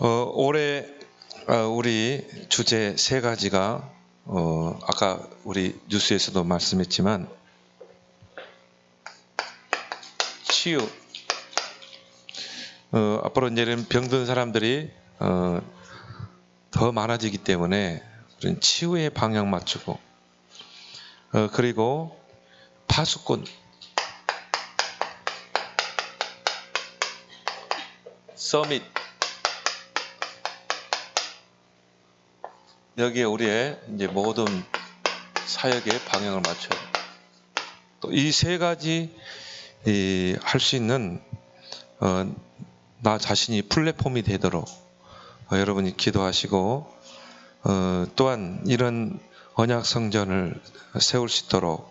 올해 우리 주제 세 가지가 아까 우리 뉴스에서도 말씀했지만 치유. 앞으로 이제는 병든 사람들이 더 많아지기 때문에 우리는 치유에 방향 맞추고 그리고 파수꾼, 서밋, 여기에 우리의 이제 모든 사역의 방향을 맞춰요. 또 이 세 가지 할 수 있는 나 자신이 플랫폼이 되도록 여러분이 기도하시고 또한 이런 언약 성전을 세울 수 있도록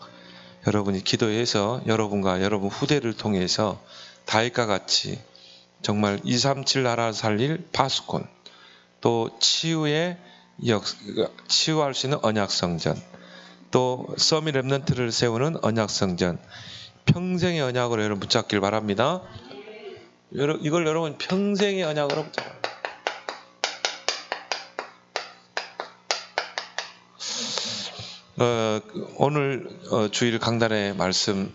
여러분이 기도해서 여러분과 여러분 후대를 통해서 다윗과 같이 정말 237 나라 살릴 파수꾼, 또 치유할 수 있는 언약 성전, 또 서밋 렘넌트를 세우는 언약 성전, 평생의 언약으로 여러분 붙잡길 바랍니다. 이걸 여러분 평생의 언약으로 붙잡아요. 오늘 주일 강단의 말씀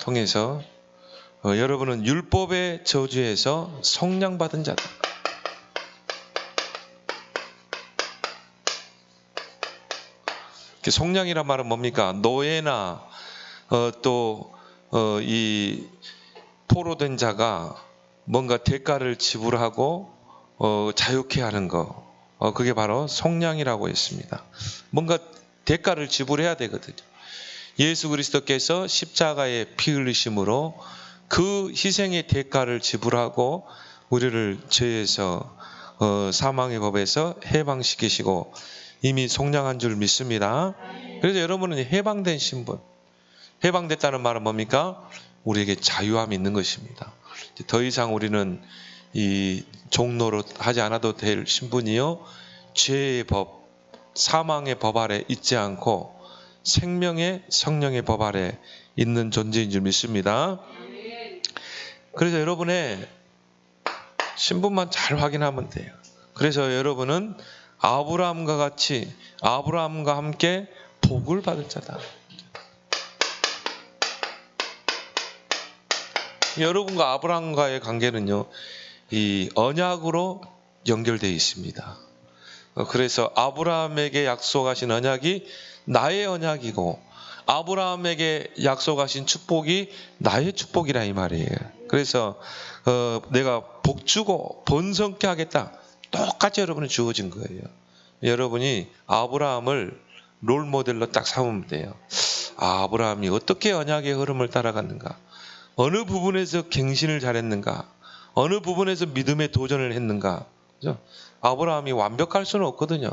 통해서 여러분은 율법의 저주에서 속량받은 자다. 속량이란 말은 뭡니까? 노예나 또 이 포로된 자가 뭔가 대가를 지불하고 자유케 하는 거, 그게 바로 속량이라고 했습니다. 뭔가 대가를 지불해야 되거든요. 예수 그리스도께서 십자가에 피 흘리심으로 그 희생의 대가를 지불하고 우리를 죄에서 사망의 법에서 해방시키시고 이미 속량한 줄 믿습니다. 그래서 여러분은 해방된 신분, 해방됐다는 말은 뭡니까? 우리에게 자유함이 있는 것입니다. 더 이상 우리는 이 종노릇 하지 않아도 될 신분이요, 죄의 법, 사망의 법 아래 있지 않고 생명의 성령의 법 아래 있는 존재인 줄 믿습니다. 그래서 여러분의 신분만 잘 확인하면 돼요. 그래서 여러분은 아브라함과 함께 복을 받을 자다. 여러분과 아브라함과의 관계는요, 이 언약으로 연결되어 있습니다. 그래서 아브라함에게 약속하신 언약이 나의 언약이고 아브라함에게 약속하신 축복이 나의 축복이라 이 말이에요. 그래서 내가 복 주고 번성케 하겠다. 똑같이 여러분이 주어진 거예요. 여러분이 아브라함을 롤 모델로 딱 삼으면 돼요. 아브라함이 어떻게 언약의 흐름을 따라갔는가? 어느 부분에서 갱신을 잘했는가? 어느 부분에서 믿음의 도전을 했는가? 그죠? 아브라함이 완벽할 수는 없거든요.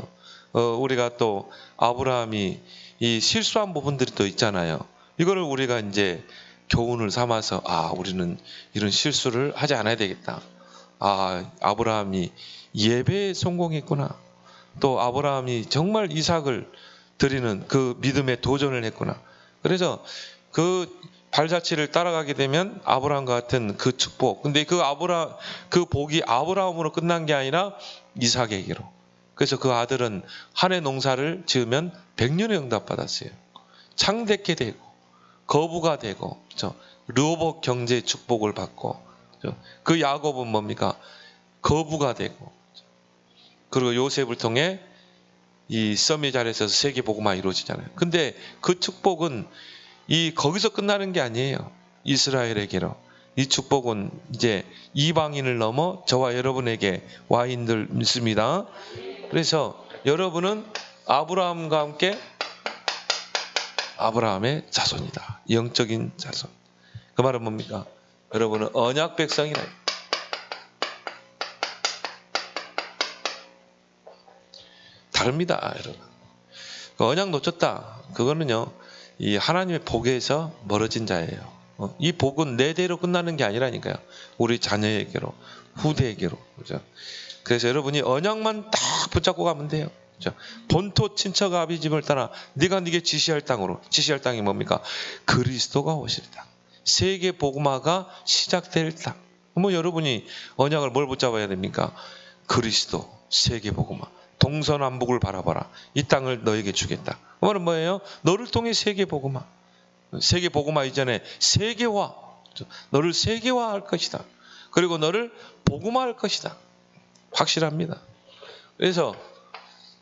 우리가 또 아브라함이 이 실수한 부분들이 또 있잖아요. 이거를 우리가 이제 교훈을 삼아서 우리는 이런 실수를 하지 않아야 되겠다. 아브라함이 예배에 성공했구나. 또 아브라함이 정말 이삭을 드리는 그 믿음의 도전을 했구나. 그래서 그 발자취를 따라가게 되면 아브라함과 같은 그 축복. 근데 그 복이 아브라함으로 끝난 게 아니라 이삭에게로. 그래서 그 아들은 한 해 농사를 지으면 100년의 응답받았어요. 창대케 되고 거부가 되고, 그렇죠? 르호복 경제의 축복을 받고, 그렇죠? 그 야곱은 뭡니까? 거부가 되고, 그리고 요셉을 통해 이 서밋 자리에서 세계 복음화 이루어지잖아요. 근데 그 축복은 거기서 끝나는 게 아니에요. 이스라엘에게로. 이 축복은 이제 이방인을 넘어 저와 여러분에게 와 있는 믿습니다. 그래서 여러분은 아브라함과 함께 아브라함의 자손이다. 영적인 자손. 그 말은 뭡니까? 여러분은 언약 백성이라. 다릅니다, 여러분. 언약 놓쳤다. 그거는요, 이 하나님의 복에서 멀어진 자예요. 이 복은 내대로 끝나는 게 아니라니까요. 우리 자녀에게로, 후대에게로. 그죠? 그래서 여러분이 언약만 딱 붙잡고 가면 돼요. 그죠? 본토 친척 아비 집을 따라 네가 네게 지시할 땅으로. 지시할 땅이 뭡니까? 그리스도가 오시리다. 세계 복음화가 시작될 땅. 여러분이 언약을 뭘 붙잡아야 됩니까? 그리스도 세계복음화 동서남북을 바라봐라. 이 땅을 너에게 주겠다. 그 말은 뭐예요? 너를 통해 세계복음화. 세계복음화 이전에 세계화. 너를 세계화할 것이다. 그리고 너를 복음화할 것이다. 확실합니다. 그래서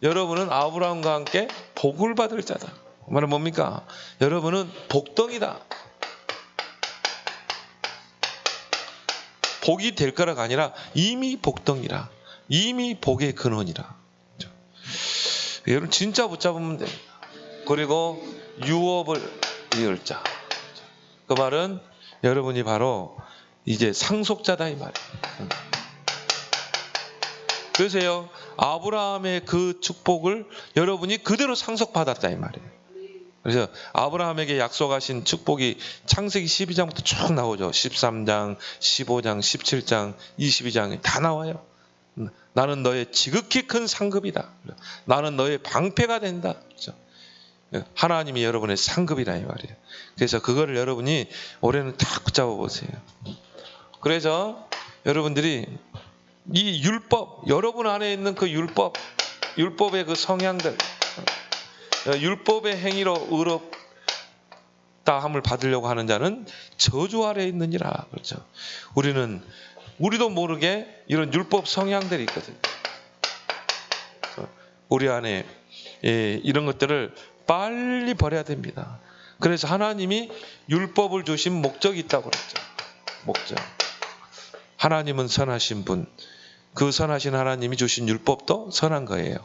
여러분은 아브라함과 함께 복을 받을 자다. 그 말은 뭡니까? 여러분은 복덩이다. 복이 될 거라가 아니라 이미 복덩이라. 이미 복의 근원이라. 여러분 진짜 붙잡으면 됩니다. 그리고 유업을 이을 자. 그 말은 여러분이 바로 이제 상속자다 이 말이에요. 그래서요 아브라함의 그 축복을 여러분이 그대로 상속받았다 이 말이에요. 그래서 아브라함에게 약속하신 축복이 창세기 12장부터 쭉 나오죠. 13장, 15장, 17장, 22장에 다 나와요. 나는 너의 지극히 큰 상급이다. 나는 너의 방패가 된다. 그렇죠? 하나님이 여러분의 상급이라 이 말이에요. 그래서 그거를 여러분이 올해는 딱 붙잡아 보세요. 그래서 여러분들이 이 율법, 여러분 안에 있는 그 율법의 그 성향들, 율법의 행위로 의롭다함을 받으려고 하는 자는 저주 아래에 있느니라. 그렇죠? 우리도 모르게 이런 율법 성향들이 있거든요. 우리 안에 이런 것들을 빨리 버려야 됩니다. 그래서 하나님이 율법을 주신 목적이 있다고 그랬죠. 목적. 하나님은 선하신 분. 그 선하신 하나님이 주신 율법도 선한 거예요.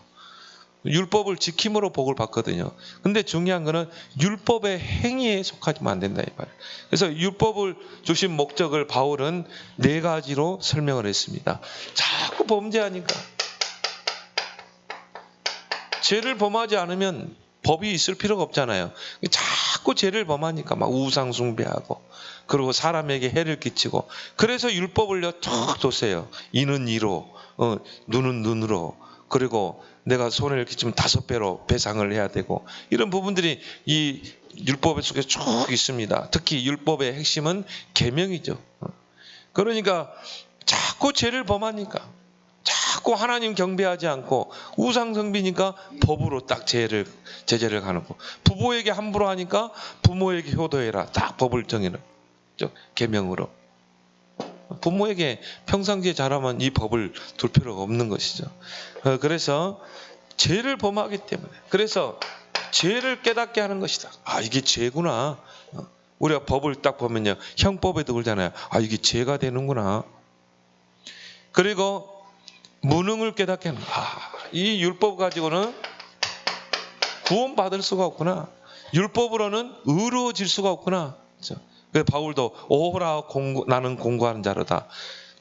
율법을 지킴으로 복을 받거든요. 근데 중요한 거는 율법의 행위에 속하지만 안 된다 이 말이에요. 그래서 율법을 주신 목적을 바울은 4가지로 설명을 했습니다. 자꾸 범죄하니까. 죄를 범하지 않으면 법이 있을 필요가 없잖아요. 자꾸 죄를 범하니까 막 우상 숭배하고 그리고 사람에게 해를 끼치고 그래서 율법을요 툭 뒀어요. 이는 이로 눈은 눈으로 그리고 내가 손해를 끼치면 5배로 배상을 해야 되고 이런 부분들이 이 율법 속에 쭉 있습니다. 특히 율법의 핵심은 계명이죠. 그러니까 자꾸 죄를 범하니까 자꾸 하나님 경배하지 않고 우상 숭배니까 법으로 딱 제재를 가는 거. 부모에게 함부로 하니까 부모에게 효도해라. 딱 법을 정해라. 계명으로. 부모에게 평상시에 잘하면 이 법을 둘 필요가 없는 것이죠. 그래서 죄를 범하기 때문에 그래서 죄를 깨닫게 하는 것이다. 아 이게 죄구나. 우리가 법을 딱 보면요 형법에도 그러잖아요. 아 이게 죄가 되는구나. 그리고 무능을 깨닫게 하는 거야. 이 율법 가지고는 구원받을 수가 없구나. 율법으로는 의로워질 수가 없구나. 그래서 바울도 오호라 나는 공고하는 자로다.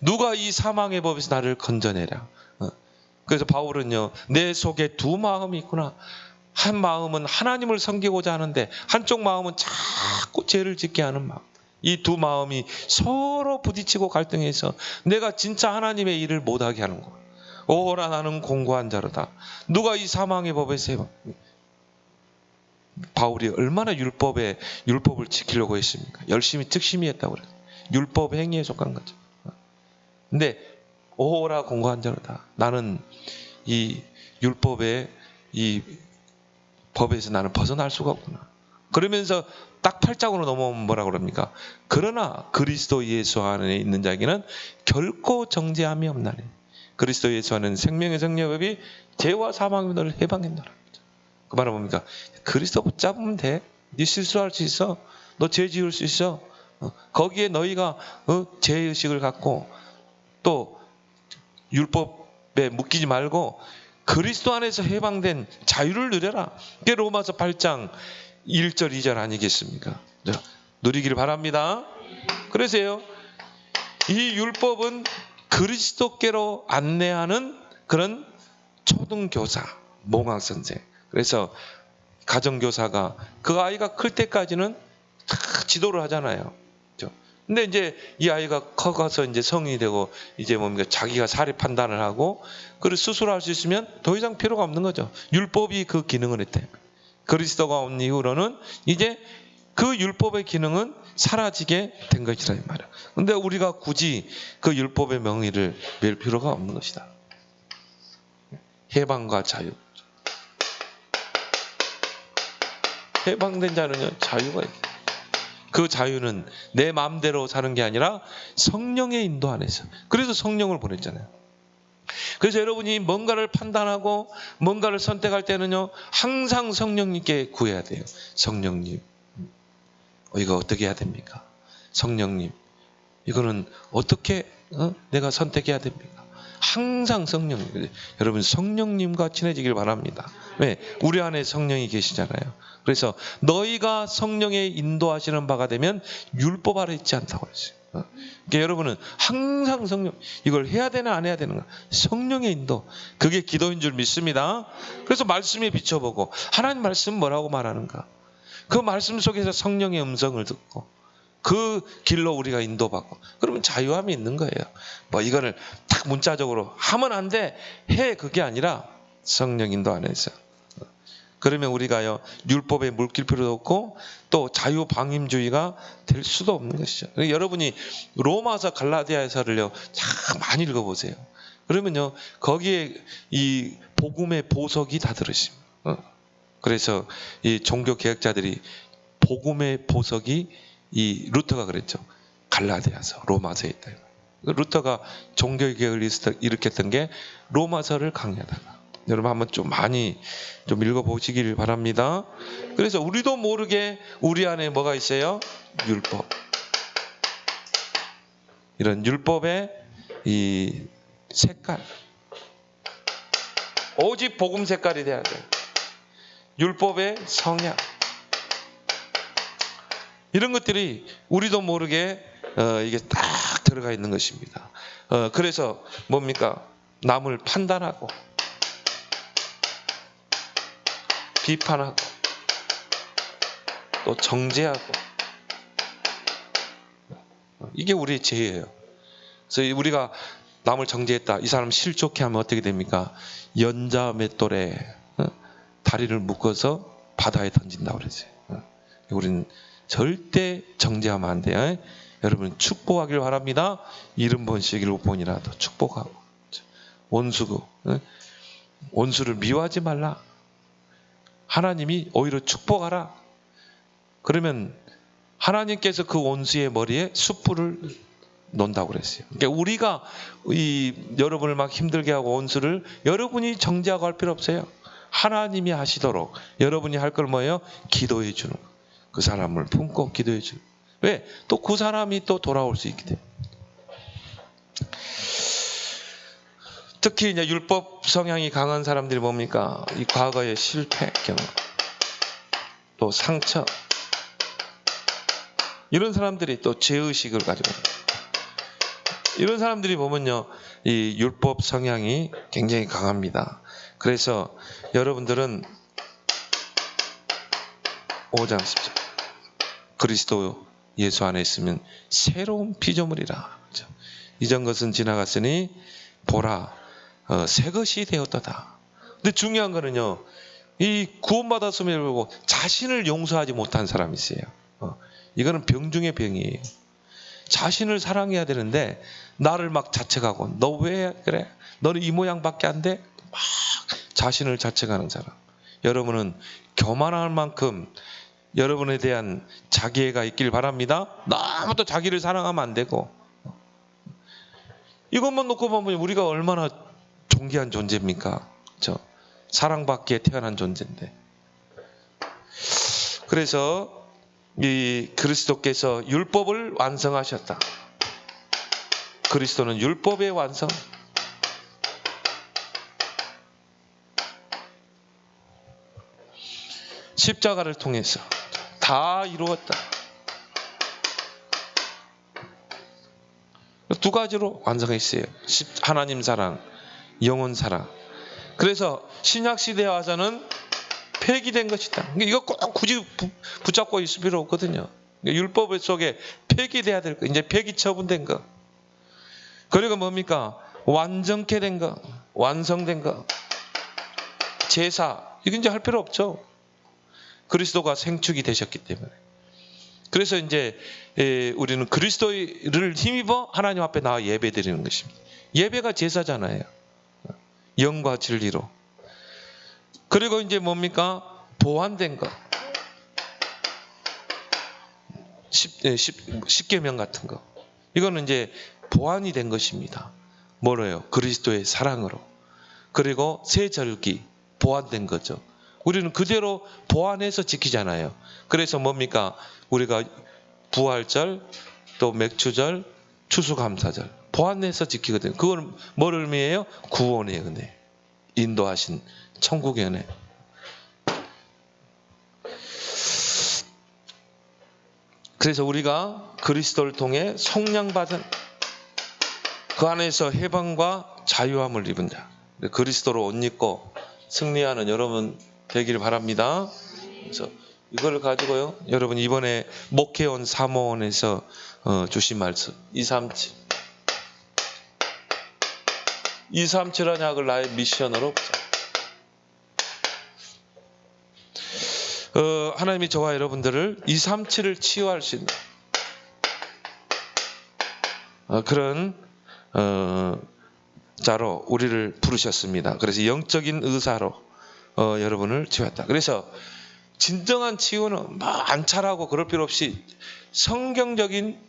누가 이 사망의 법에서 나를 건져내랴. 그래서 바울은요 내 속에 두 마음이 있구나. 한 마음은 하나님을 섬기고자 하는데 한쪽 마음은 자꾸 죄를 짓게 하는 마음. 이 두 마음이 서로 부딪히고 갈등해서 내가 진짜 하나님의 일을 못하게 하는 거예요. 오호라 나는 공고한 자로다. 누가 이 사망의 법에서 바울이 얼마나 율법을 지키려고 했습니까? 열심히 특심히 했다고 그래요. 율법 행위에 속한 거죠. 근데 오호라 공고한 자로다. 나는 이 율법의 이 법에서 나는 벗어날 수가 없구나. 그러면서 딱 8장으로 넘어오면 뭐라 그럽니까? 그러나 그리스도 예수 안에 있는 자에게는 결코 정죄함이 없나니. 그리스도 예수 안에는 생명의 성령법이 죄와 사망의 너를 해방했노라. 그 말은 뭡니까? 그리스도 붙잡으면 돼. 네 실수할 수 있어. 너 죄 지을 수 있어. 거기에 너희가 죄의식을 갖고 또 율법에 묶이지 말고 그리스도 안에서 해방된 자유를 누려라. 그게 로마서 8장 1절 2절 아니겠습니까? 누리기를 바랍니다. 그래서요 이 율법은 그리스도께로 안내하는 그런 초등교사, 몽학선생. 그래서 가정교사가 그 아이가 클 때까지는 다 지도를 하잖아요. 근데 이제 이 아이가 커가서 이제 성인이 되고 이제 뭡니까 자기가 사례 판단을 하고 그리고 스스로 할 수 있으면 더 이상 필요가 없는 거죠. 율법이 그 기능을 했대. 그리스도가 온 이후로는 이제 그 율법의 기능은 사라지게 된 것이라 이 말이야. 근데 우리가 굳이 그 율법의 명의를 맬 필요가 없는 것이다. 해방과 자유. 해방된 자는요, 자유가 있어요. 그 자유는 내 마음대로 사는 게 아니라 성령의 인도 안에서. 그래서 성령을 보냈잖아요. 그래서 여러분이 뭔가를 판단하고 뭔가를 선택할 때는요, 항상 성령님께 구해야 돼요. 성령님, 이거 어떻게 해야 됩니까? 성령님, 이거는 어떻게 내가 선택해야 됩니까? 항상 성령님. 여러분 성령님과 친해지길 바랍니다. 왜? 우리 안에 성령이 계시잖아요. 그래서 너희가 성령의 인도하시는 바가 되면 율법 아래 있지 않다고 했어요. 그러니까 여러분은 항상 성령, 이걸 해야 되나 안 해야 되는가? 성령의 인도, 그게 기도인 줄 믿습니다. 그래서 말씀에 비춰보고 하나님 말씀 뭐라고 말하는가? 그 말씀 속에서 성령의 음성을 듣고 그 길로 우리가 인도받고, 그러면 자유함이 있는 거예요. 뭐 이거를 딱 문자적으로 하면 안 돼, 해, 그게 아니라 성령 인도 안에서. 그러면 우리가요, 율법에 물길 필요도 없고 또 자유방임주의가 될 수도 없는 것이죠. 여러분이 로마서 갈라디아서를요 참 많이 읽어보세요. 그러면요 거기에 이 복음의 보석이 다 들으십니다. 그래서 이 종교 개혁자들이 복음의 보석이, 이 루터가 그랬죠. 갈라디아서, 로마서에 있다. 루터가 종교개혁을 일으켰던 게 로마서를 강의하다가. 여러분 한번 좀 많이 좀 읽어보시길 바랍니다. 그래서 우리도 모르게 우리 안에 뭐가 있어요? 율법. 이런 율법의 이 색깔. 오직 복음 색깔이 돼야 돼요. 율법의 성향. 이런 것들이 우리도 모르게 이게 딱 들어가 있는 것입니다. 그래서 뭡니까? 남을 판단하고 비판하고 또 정죄하고, 이게 우리의 죄예요. 그래서 우리가 남을 정죄했다, 이 사람 실족해 하면 어떻게 됩니까? 연자 맷돌에 다리를 묶어서 바다에 던진다고 그랬어요. 우리는 절대 정죄하면 안 돼요. 여러분 축복하길 바랍니다. 70번씩 7번이라도 축복하고. 원수고, 원수를 미워하지 말라. 하나님이 오히려 축복하라. 그러면 하나님께서 그 원수의 머리에 숯불을 놓는다고 그랬어요. 그러니까 우리가 여러분을 막 힘들게 하고 원수를 여러분이 정죄하고 할 필요 없어요. 하나님이 하시도록 여러분이 할 걸 뭐예요? 기도해 주는 거. 그 사람을 품고 기도해 주는. 왜? 또 그 사람이 또 돌아올 수 있기 때문에. 특히 이제 율법 성향이 강한 사람들이 뭡니까? 이 과거의 실패 경험, 또 상처, 이런 사람들이 또 죄의식을 가지고 있습니다. 이런 사람들이 보면요, 이 율법 성향이 굉장히 강합니다. 그래서 여러분들은 5장 10절, 그리스도 예수 안에 있으면 새로운 피조물이라. 그렇죠? 이전 것은 지나갔으니 보라, 새 것이 되었도다. 근데 중요한 거는요, 이 구원받았음에도 불구하고 자신을 용서하지 못한 사람이 있어요. 이거는 병 중에 병이에요. 자신을 사랑해야 되는데 나를 막 자책하고, 너 왜 그래? 너는 이 모양밖에 안 돼? 막 자신을 자책하는 사람. 여러분은 교만할 만큼 여러분에 대한 자기애가 있길 바랍니다. 너무 또 자기를 사랑하면 안 되고. 이것만 놓고 보면 우리가 얼마나 존귀한 존재입니까? 그렇죠? 사랑받기에 태어난 존재인데. 그래서 이 그리스도께서 율법을 완성하셨다. 그리스도는 율법의 완성. 십자가를 통해서 다 이루었다. 두 가지로 완성했어요. 하나님 사랑, 영혼 사랑. 그래서 신약 시대에 와서는 폐기된 것이다. 이거 꼭 굳이 붙잡고 있을 필요 없거든요. 율법 속에 폐기돼야 될 거, 이제 폐기 처분된 거. 그리고 뭡니까? 완전케 된 거, 완성된 거. 제사, 이거 이제 할 필요 없죠. 그리스도가 생축이 되셨기 때문에. 그래서 이제 우리는 그리스도를 힘입어 하나님 앞에 나와 예배 드리는 것입니다. 예배가 제사잖아요. 영과 진리로. 그리고 이제 뭡니까? 보완된 것. 십계명 같은 거. 이거는 이제 보완이 된 것입니다. 뭐로요? 그리스도의 사랑으로. 그리고 새 절기 보완된 거죠. 우리는 그대로 보완해서 지키잖아요. 그래서 뭡니까? 우리가 부활절, 또 맥주절, 추수감사절 보완해서 지키거든요. 그건 뭘 의미해요? 구원의 은혜, 인도하신 천국의 은혜. 그래서 우리가 그리스도를 통해 속량받은 그 안에서 해방과 자유함을 입은 자, 그리스도로 옷 입고 승리하는 여러분 되기를 바랍니다. 그래서 이걸 가지고요, 여러분 이번에 목회원 사모원에서 주신 말씀 237 237한 나의 미션으로 보자. 하나님이 저와 여러분들을 237을 치유할 수 있는 그런 자로 우리를 부르셨습니다. 그래서 영적인 의사로 여러분을 치유했다. 그래서 진정한 치유는 안찰하고 그럴 필요 없이 성경적인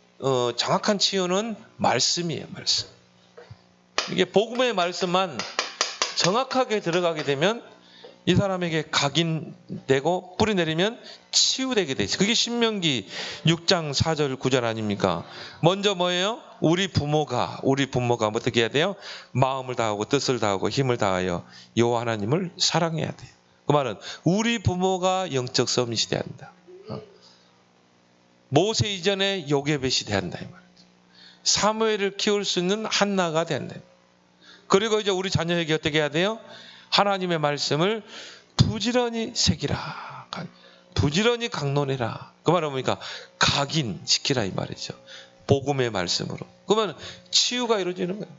정확한 치유는 말씀이에요. 말씀. 이게 복음의 말씀만 정확하게 들어가게 되면 이 사람에게 각인되고 뿌리 내리면 치유되게 돼 있어요. 그게 신명기 6장 4절 9절 아닙니까? 먼저 뭐예요? 우리 부모가 어떻게 해야 돼요? 마음을 다하고 뜻을 다하고 힘을 다하여 여호와 하나님을 사랑해야 돼요. 그 말은 우리 부모가 영적 서밋이 돼야 한다. 모세 이전에 요게벳이 돼야 한다 이 말이죠. 사무엘을 키울 수 있는 한나가 돼야 한다. 그리고 이제 우리 자녀에게 어떻게 해야 돼요? 하나님의 말씀을 부지런히 새기라. 부지런히 강론해라. 그 말은 뭡니까? 각인시키라 이 말이죠. 복음의 말씀으로. 그러면 치유가 이루어지는 거예요.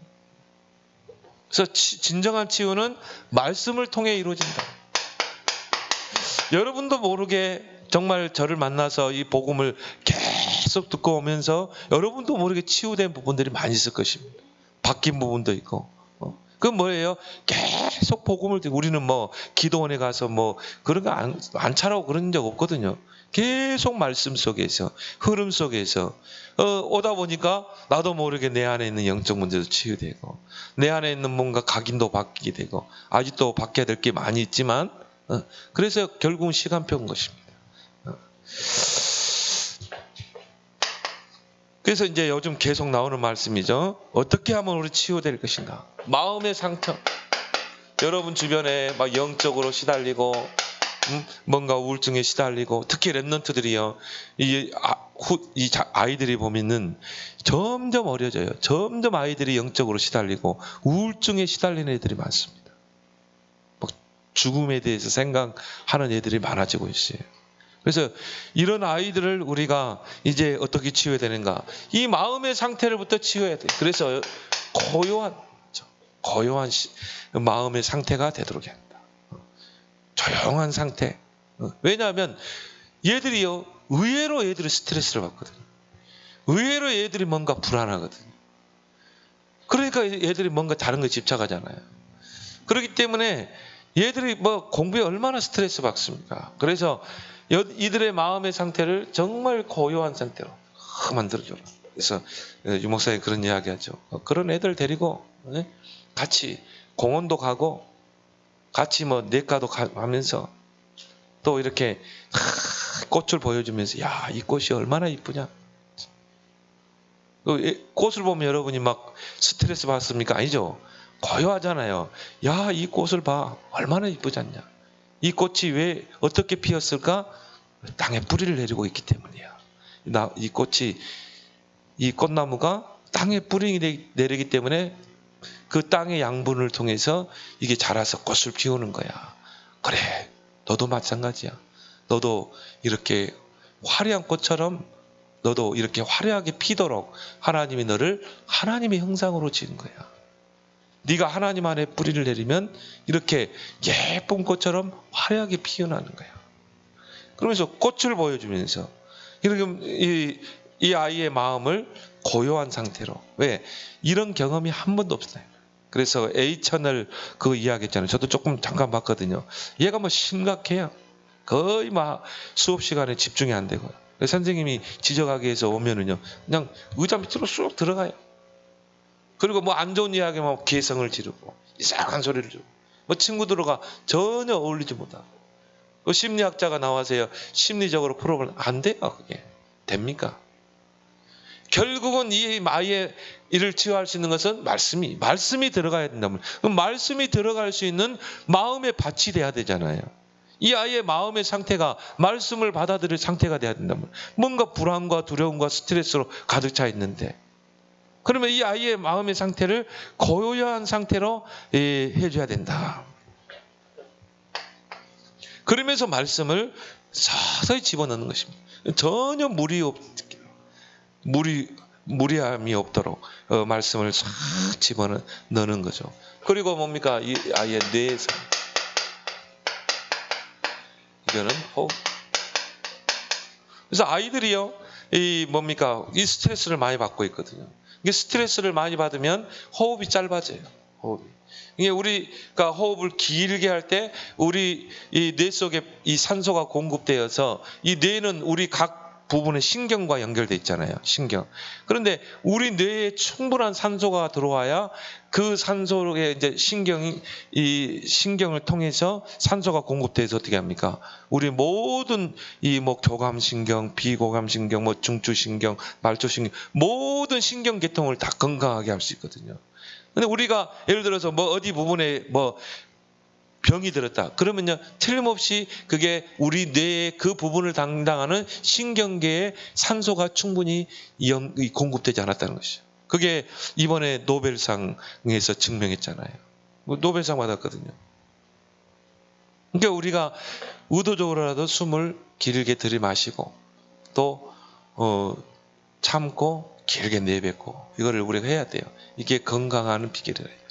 그래서 진정한 치유는 말씀을 통해 이루어진다. 여러분도 모르게 정말 저를 만나서 이 복음을 계속 듣고 오면서 여러분도 모르게 치유된 부분들이 많이 있을 것입니다. 바뀐 부분도 있고. 그건 뭐예요? 계속 복음을 듣고 우리는 뭐 기도원에 가서 뭐 그런 거 안 차라고 그런 적 없거든요. 계속 말씀 속에서 흐름 속에서 오다 보니까 나도 모르게 내 안에 있는 영적 문제도 치유되고 내 안에 있는 뭔가 각인도 바뀌게 되고 아직도 바뀌어야 될 게 많이 있지만 그래서 결국은 시간표인 것입니다. 그래서 이제 요즘 계속 나오는 말씀이죠. 어떻게 하면 우리 치유될 것인가? 마음의 상처. 여러분 주변에 막 영적으로 시달리고 뭔가 우울증에 시달리고 특히 랩런트들이요. 이 아이들이 보면은 점점 어려져요. 점점 아이들이 영적으로 시달리고 우울증에 시달리는 애들이 많습니다. 막 죽음에 대해서 생각하는 애들이 많아지고 있어요. 그래서 이런 아이들을 우리가 이제 어떻게 치유해야 되는가? 이 마음의 상태를부터 치유해야 돼요. 그래서 고요한 마음의 상태가 되도록 해야 한다. 조용한 상태. 왜냐하면 얘들이요, 의외로 얘들이 스트레스를 받거든요. 의외로 얘들이 뭔가 불안하거든요. 그러니까 얘들이 뭔가 다른 거에 집착하잖아요. 그렇기 때문에 얘들이 뭐 공부에 얼마나 스트레스 받습니까? 그래서 이들의 마음의 상태를 정말 고요한 상태로 만들어줘라. 그래서 유 목사님 그런 이야기 하죠. 그런 애들 데리고 같이 공원도 가고 같이 뭐 내과도 가면서 또 이렇게 꽃을 보여주면서 야, 이 꽃이 얼마나 이쁘냐. 꽃을 보면 여러분이 막 스트레스 받습니까? 아니죠. 고요하잖아요. 야, 이 꽃을 봐. 얼마나 이쁘지 않냐. 이 꽃이 왜 어떻게 피었을까? 땅에 뿌리를 내리고 있기 때문이야. 이 꽃이, 이 꽃나무가 땅에 뿌리를 내리기 때문에 그 땅의 양분을 통해서 이게 자라서 꽃을 피우는 거야. 그래, 너도 마찬가지야. 너도 이렇게 화려한 꽃처럼 너도 이렇게 화려하게 피도록 하나님이 너를 하나님의 형상으로 지은 거야. 네가 하나님 안에 뿌리를 내리면 이렇게 예쁜 꽃처럼 화려하게 피어나는 거야. 그러면서 꽃을 보여주면서 이렇게 이 아이의 마음을 고요한 상태로. 왜? 이런 경험이 한 번도 없어요. 그래서 A천을 그 이야기했잖아요. 저도 조금 잠깐 봤거든요. 얘가 뭐 심각해요. 거의 막 수업 시간에 집중이 안 되고요. 선생님이 지적하기 위해서 오면은요, 그냥 의자 밑으로 쑥 들어가요. 그리고 뭐 안 좋은 이야기만 개성을 지르고 이상한 소리를 지르고 뭐 친구들과 전혀 어울리지 못하고 그 심리학자가 나와서요 심리적으로 풀어보면 안 돼요. 그게 됩니까? 결국은 이 아이의 이를 치유할 수 있는 것은 말씀이 들어가야 된다면 그럼 말씀이 들어갈 수 있는 마음의 밭이 돼야 되잖아요. 이 아이의 마음의 상태가 말씀을 받아들일 상태가 돼야 된다면 뭔가 불안과 두려움과 스트레스로 가득 차 있는데 그러면 이 아이의 마음의 상태를 고요한 상태로 해줘야 된다. 그러면서 말씀을 서서히 집어넣는 것입니다. 전혀 무리함이 없도록 말씀을 싹 집어넣는 거죠. 그리고 뭡니까? 이 아이의 뇌에서 이거는 호흡. 그래서 아이들이요, 이 스트레스를 많이 받고 있거든요. 이게 스트레스를 많이 받으면 호흡이 짧아져요. 호흡이. 이게 우리가 호흡을 길게 할 때 우리 이 뇌 속에 이 산소가 공급되어서 이 뇌는 우리 각 부분의 신경과 연결돼 있잖아요. 신경. 그런데 우리 뇌에 충분한 산소가 들어와야 그 산소에 이제 신경을 통해서 산소가 공급돼서 어떻게 합니까? 우리 모든 이 뭐 교감신경, 비교감신경, 뭐 중추신경, 말초신경 모든 신경 계통을 다 건강하게 할 수 있거든요. 근데 우리가 예를 들어서 뭐 어디 부분에 뭐 병이 들었다. 그러면요, 틀림없이 그게 우리 뇌의 그 부분을 담당하는 신경계에 산소가 충분히 공급되지 않았다는 것이죠. 그게 이번에 노벨상에서 증명했잖아요. 노벨상 받았거든요. 그러니까 우리가 의도적으로라도 숨을 길게 들이마시고 또 참고 길게 내뱉고 이거를 우리가 해야 돼요. 이게 건강한 비결이에요.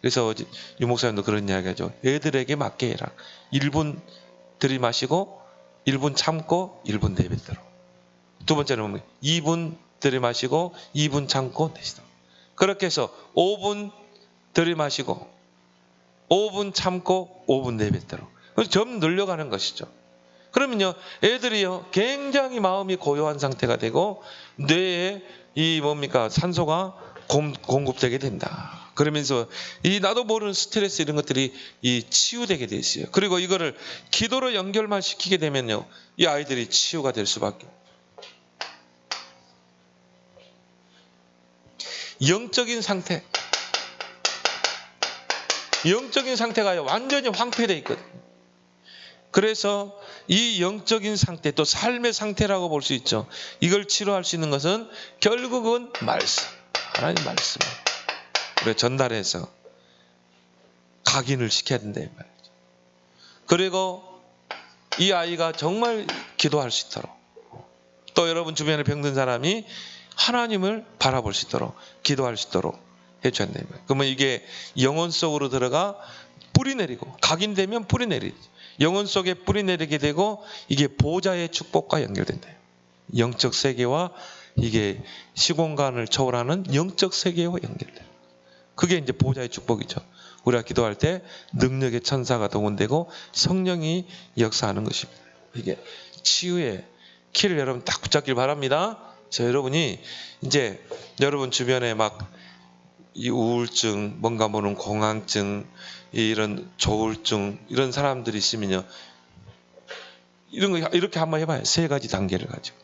그래서 유 목사님도 그런 이야기 하죠. 애들에게 맞게 해라. 1분 들이마시고 1분 참고 1분 내뱉도록. 두 번째는 2분 들이마시고 2분 참고 내쉬도록. 그렇게 해서 5분 들이마시고 5분 참고 5분 내뱉도록. 점 늘려가는 것이죠. 그러면요, 애들이요 굉장히 마음이 고요한 상태가 되고 뇌에 산소가 공급되게 된다. 그러면서 이 나도 모르는 스트레스 이런 것들이 치유되게 돼 있어요. 그리고 이거를 기도로 연결만 시키게 되면요, 이 아이들이 치유가 될 수밖에. 영적인 상태가 완전히 황폐되어 있거든요. 그래서 이 영적인 상태, 또 삶의 상태라고 볼 수 있죠. 이걸 치료할 수 있는 것은 결국은 하나님 말씀을 우리가 전달해서 각인을 시켜야 된다 이 말이죠. 그리고 이 아이가 정말 기도할 수 있도록, 또 여러분 주변에 병든 사람이 하나님을 바라볼 수 있도록 기도할 수 있도록 해줘야 된다 이 말이죠. 그러면 이게 영혼 속으로 들어가 뿌리 내리고, 각인되면 뿌리 내리죠. 영혼 속에 뿌리 내리게 되고 이게 보좌의 축복과 연결된다. 영적 세계와 이게 시공간을 초월하는 영적 세계와 연결돼요. 그게 이제 보좌의 축복이죠. 우리가 기도할 때 능력의 천사가 동원되고 성령이 역사하는 것입니다. 이게 치유의 키를 여러분 딱 붙잡길 바랍니다. 여러분이 이제 여러분 주변에 막 이 우울증, 뭔가 모르는 공황증, 이런 조울증 이런 사람들이 있으면요, 이런 거 이렇게 한번 해봐요. 3가지 단계를 가지고.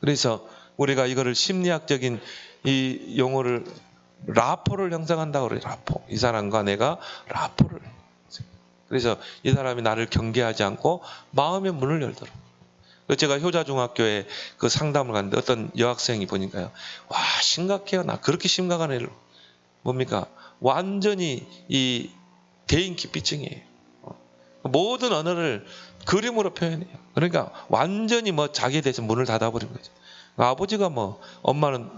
그래서 우리가 이거를 심리학적인 이 용어를 라포를 형성한다고 그래요. 라포. 이 사람과 내가 라포를. 그래서 이 사람이 나를 경계하지 않고 마음의 문을 열더라. 제가 효자중학교에 그 상담을 갔는데 어떤 여학생이 보니까요, 와 심각해요. 나 그렇게 심각한 애를 뭡니까? 완전히 이 대인기피증이에요. 모든 언어를 그림으로 표현해요. 그러니까 완전히 뭐 자기에 대해서 문을 닫아버린 거죠. 아버지가 뭐 엄마는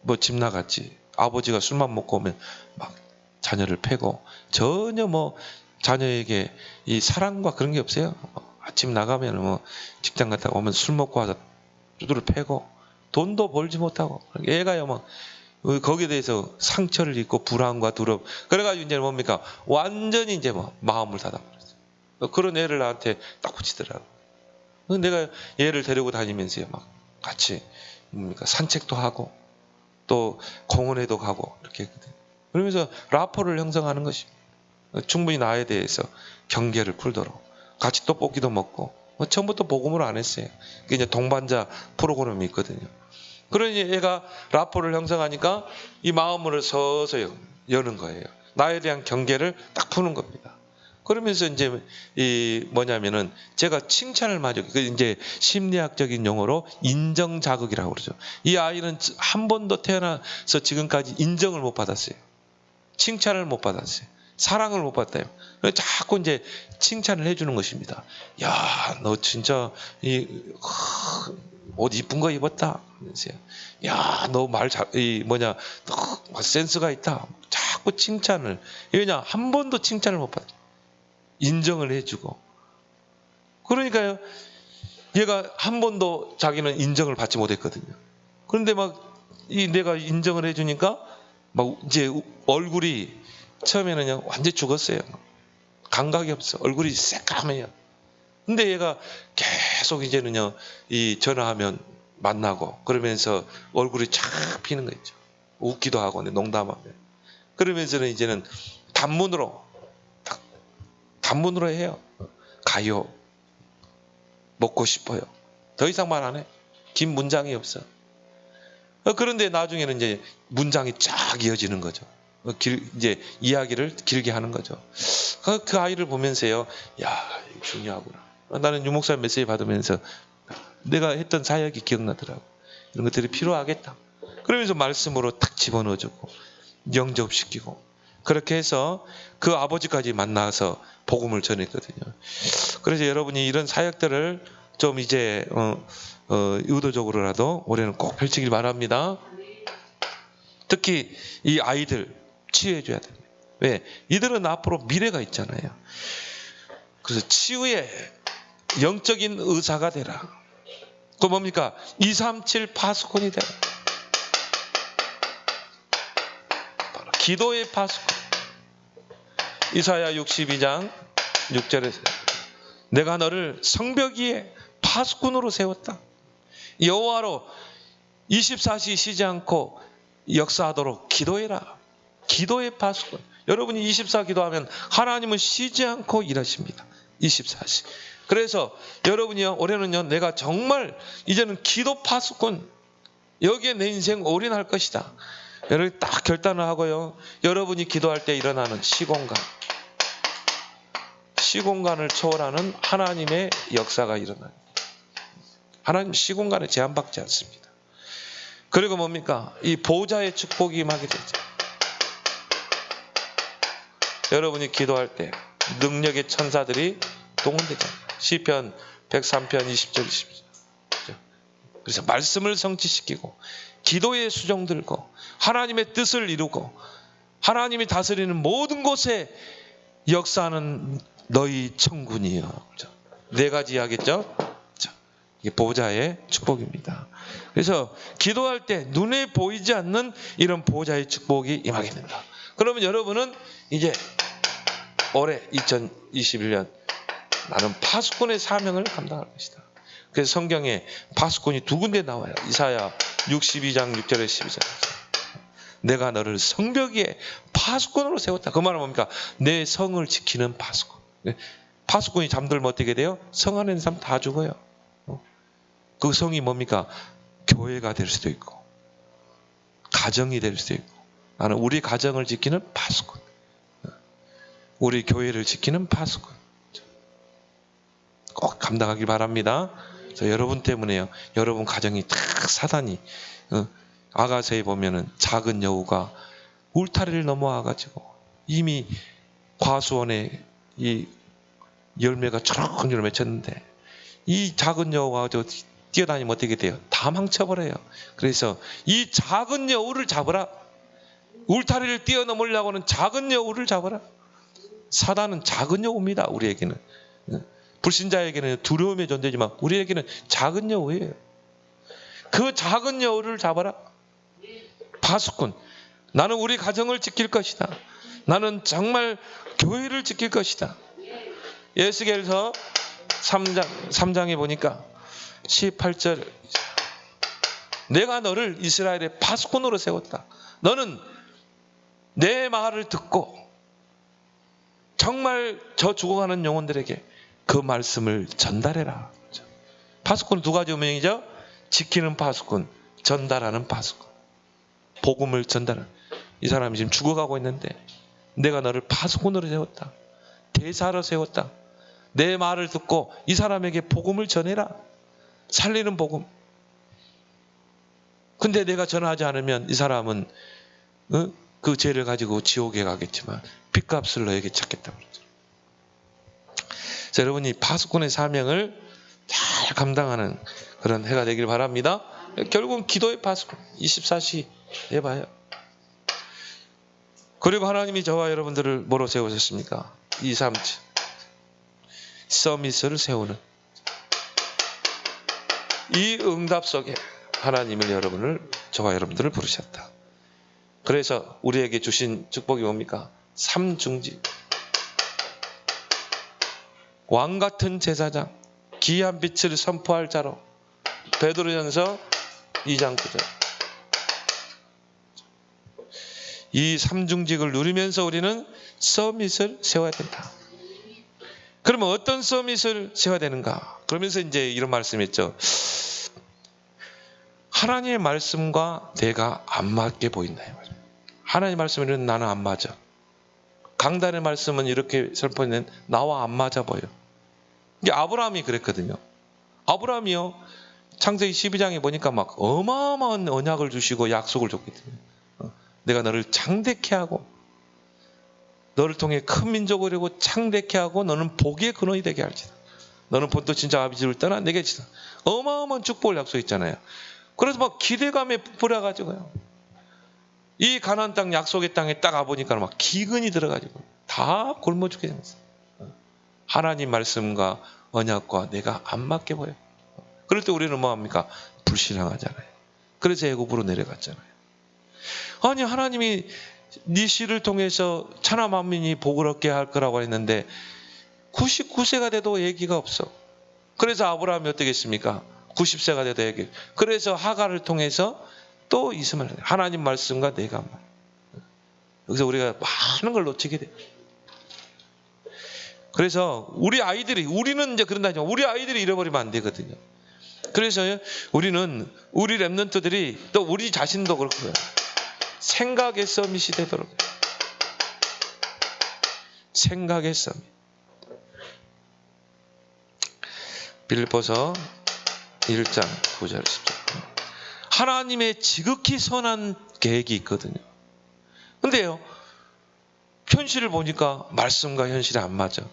뭐 집 나갔지, 아버지가 술만 먹고 오면 막 자녀를 패고, 전혀 뭐 자녀에게 이 사랑과 그런 게 없어요. 아침 나가면 뭐 직장 갔다가 오면 술 먹고 와서 두드러 패고 돈도 벌지 못하고, 애가요 뭐 거기에 대해서 상처를 입고 불안과 두려움. 그래가지고 이제 뭡니까? 완전히 이제 뭐 마음을 닫아버렸어요. 그런 애를 나한테 딱 붙이더라고. 내가 얘를 데리고 다니면서요, 막 같이 뭡니까? 산책도 하고 또 공원에도 가고 이렇게 했거든요. 그러면서 라포를 형성하는 것입니다. 충분히 나에 대해서 경계를 풀도록 같이 떡볶이도 먹고 처음부터 복음을 안 했어요. 그게 이제 동반자 프로그램이 있거든요. 그러니 얘가 라포를 형성하니까 이 마음을 서서 여는 거예요. 나에 대한 경계를 딱 푸는 겁니다. 그러면서 이제 이 뭐냐면은 제가 칭찬을 마저 그 이제 심리학적인 용어로 인정 자극이라고 그러죠. 이 아이는 한 번도 태어나서 지금까지 인정을 못 받았어요. 칭찬을 못 받았어요. 사랑을 못 받아요. 자꾸 이제 칭찬을 해주는 것입니다. 야, 너 진짜 옷 이쁜 거 입었다. 야, 너 말 너 센스가 있다. 자꾸 칭찬을. 왜냐, 한 번도 칭찬을 못 받아. 인정을 해주고. 그러니까요, 얘가 한 번도 자기는 인정을 받지 못했거든요. 그런데 내가 인정을 해주니까 이제 얼굴이 처음에는요 완전히 죽었어요. 감각이 없어. 얼굴이 새까매요. 근데 얘가 계속 이제는요 이 전화하면 만나고 그러면서 얼굴이 착 피는 거 있죠. 웃기도 하고 농담하면. 그러면서는 이제는 단문으로 해요. 가요. 먹고 싶어요. 더 이상 말 안 해. 긴 문장이 없어. 그런데 나중에는 이제 문장이 쫙 이어지는 거죠. 이제 이야기를 길게 하는 거죠. 그 아이를 보면서요, 야, 이거 중요하구나. 나는 유목사님 메시지 받으면서 내가 했던 사역이 기억나더라고. 이런 것들이 필요하겠다. 그러면서 말씀으로 탁 집어넣어주고 영접시키고 그렇게 해서 그 아버지까지 만나서 복음을 전했거든요. 그래서 여러분이 이런 사역들을 좀 이제 의도적으로라도 올해는 꼭 펼치길 바랍니다. 특히 이 아이들 치유해줘야 됩니다. 왜? 이들은 앞으로 미래가 있잖아요. 그래서 치유의 영적인 의사가 되라. 그 뭡니까? 237 파수꾼이 되라. 바로 기도의 파수꾼. 이사야 62장 6절에서 내가 너를 성벽 위에 파수꾼으로 세웠다. 여호와로 24시 쉬지 않고 역사하도록 기도해라. 기도의 파수꾼. 여러분이 24 기도하면 하나님은 쉬지 않고 일하십니다. 24시. 그래서 여러분이요 올해는요 내가 정말 이제는 기도 파수꾼 여기에 내 인생 올인할 것이다. 여러분 딱 결단을 하고요. 여러분이 기도할 때 일어나는 시공간을 초월하는 하나님의 역사가 일어나요. 하나님 시공간에 제한받지 않습니다. 그리고 뭡니까? 이 보좌의 축복이 임하게 되죠. 여러분이 기도할 때 능력의 천사들이 동원되잖아요. 시편 103편 20절 20절. 그래서 말씀을 성취시키고 기도의 수종 들고 하나님의 뜻을 이루고 하나님이 다스리는 모든 곳에 역사하는 너희 천군이여. 네 가지 하겠죠? 이게 보좌의 축복입니다. 그래서 기도할 때 눈에 보이지 않는 이런 보좌의 축복이 임하게 된다. 그러면 여러분은 이제 올해 2021년 나는 파수꾼의 사명을 감당할 것이다. 그래서 성경에 파수꾼이 두 군데 나와요. 이사야 62장 6절에 12절. 내가 너를 성벽 위에 파수꾼으로 세웠다. 그 말은 뭡니까? 내 성을 지키는 파수꾼. 파수꾼이 잠들면 어떻게 돼요? 성 안에 있는 사람 다 죽어요. 그 성이 뭡니까? 교회가 될 수도 있고 가정이 될 수도 있고 나는 우리 가정을 지키는 파수꾼, 우리 교회를 지키는 파수꾼 꼭 감당하길 바랍니다. 여러분 때문에요. 여러분 가정이 딱 사단이 아가서에 보면은 작은 여우가 울타리를 넘어와가지고 이미 과수원에 이 열매가 초록초록 맺혔는데 이 작은 여우가 뛰어다니면 어떻게 돼요? 다 망쳐버려요. 그래서 이 작은 여우를 잡으라. 울타리를 뛰어넘으려고 하는 작은 여우를 잡아라. 사단은 작은 여우입니다. 우리에게는. 불신자에게는 두려움의 존재지만 우리에게는 작은 여우예요. 그 작은 여우를 잡아라. 파수꾼. 나는 우리 가정을 지킬 것이다. 나는 정말 교회를 지킬 것이다. 에스겔서 3장에 보니까 18절, 내가 너를 이스라엘의 파수꾼으로 세웠다. 너는 내 말을 듣고 정말 저 죽어가는 영혼들에게 그 말씀을 전달해라. 파수꾼은 두 가지 운명이죠. 지키는 파수꾼, 전달하는 파수꾼. 복음을 전달하는. 이 사람이 지금 죽어가고 있는데 내가 너를 파수꾼으로 세웠다. 대사로 세웠다. 내 말을 듣고 이 사람에게 복음을 전해라. 살리는 복음. 근데 내가 전하지 않으면 이 사람은 그 죄를 가지고 지옥에 가겠지만 빚값을 너에게 찾겠다고 그러죠. 자, 여러분이 파수꾼의 사명을 잘 감당하는 그런 해가 되길 바랍니다. 결국은 기도의 파수꾼 24시 해봐요. 그리고 하나님이 저와 여러분들을 뭐로 세우셨습니까? 2, 3, 서밋을 세우는 이 응답 속에 하나님을 저와 여러분들을 부르셨다. 그래서 우리에게 주신 축복이 뭡니까? 삼중직, 왕같은 제사장, 귀한 빛을 선포할 자로. 베드로전서 2장 9절. 이 삼중직을 누리면서 우리는 서밋을 세워야 된다. 그러면 어떤 서밋을 세워야 되는가? 그러면서 이제 이런 말씀했죠. 하나님의 말씀과 내가 안 맞게 보인다. 하나님의 말씀에는 나는 안 맞아. 강단의 말씀은 이렇게 설포는 나와 안 맞아 보여. 이게 아브라함이 그랬거든요. 아브라함이요, 창세기 12장에 보니까 막 어마어마한 언약을 주시고 약속을 줬거든요. 내가 너를 창대케 하고 너를 통해 큰 민족을 이루고 창대케 하고 너는 복의 근원이 되게 할지다. 너는 본토 친척 아비집을 떠나 내게 지다. 어마어마한 축복을 약속했잖아요. 그래서 막 기대감에 부풀어가지고요, 이 가나안 땅 약속의 땅에 딱 와보니까 막 기근이 들어가지고 다 굶어 죽게 됐어요. 하나님 말씀과 언약과 내가 안 맞게 보여. 그럴 때 우리는 뭐합니까? 불신앙하잖아요. 그래서 애굽으로 내려갔잖아요. 아니, 하나님이 네 씨를 통해서 천하 만민이 복을 얻게 할 거라고 했는데 99세가 돼도 얘기가 없어. 그래서 아브라함이 어떻게 했습니까? 90세가 돼도 얘기. 그래서 하갈을 통해서 또 이스마엘, 하나님 말씀과 내가 말. 여기서 우리가 많은 걸 놓치게 돼. 그래서 우리는 이제 그런다지만 우리 아이들이 잃어버리면 안 되거든요. 그래서 우리는 우리 랩런트들이 또 우리 자신도 그렇고요, 생각의 서밋이 되도록. 생각의 서밋. 빌립보서 1장 9절 10절. 하나님의 지극히 선한 계획이 있거든요. 근데요, 현실을 보니까 말씀과 현실이 안 맞아.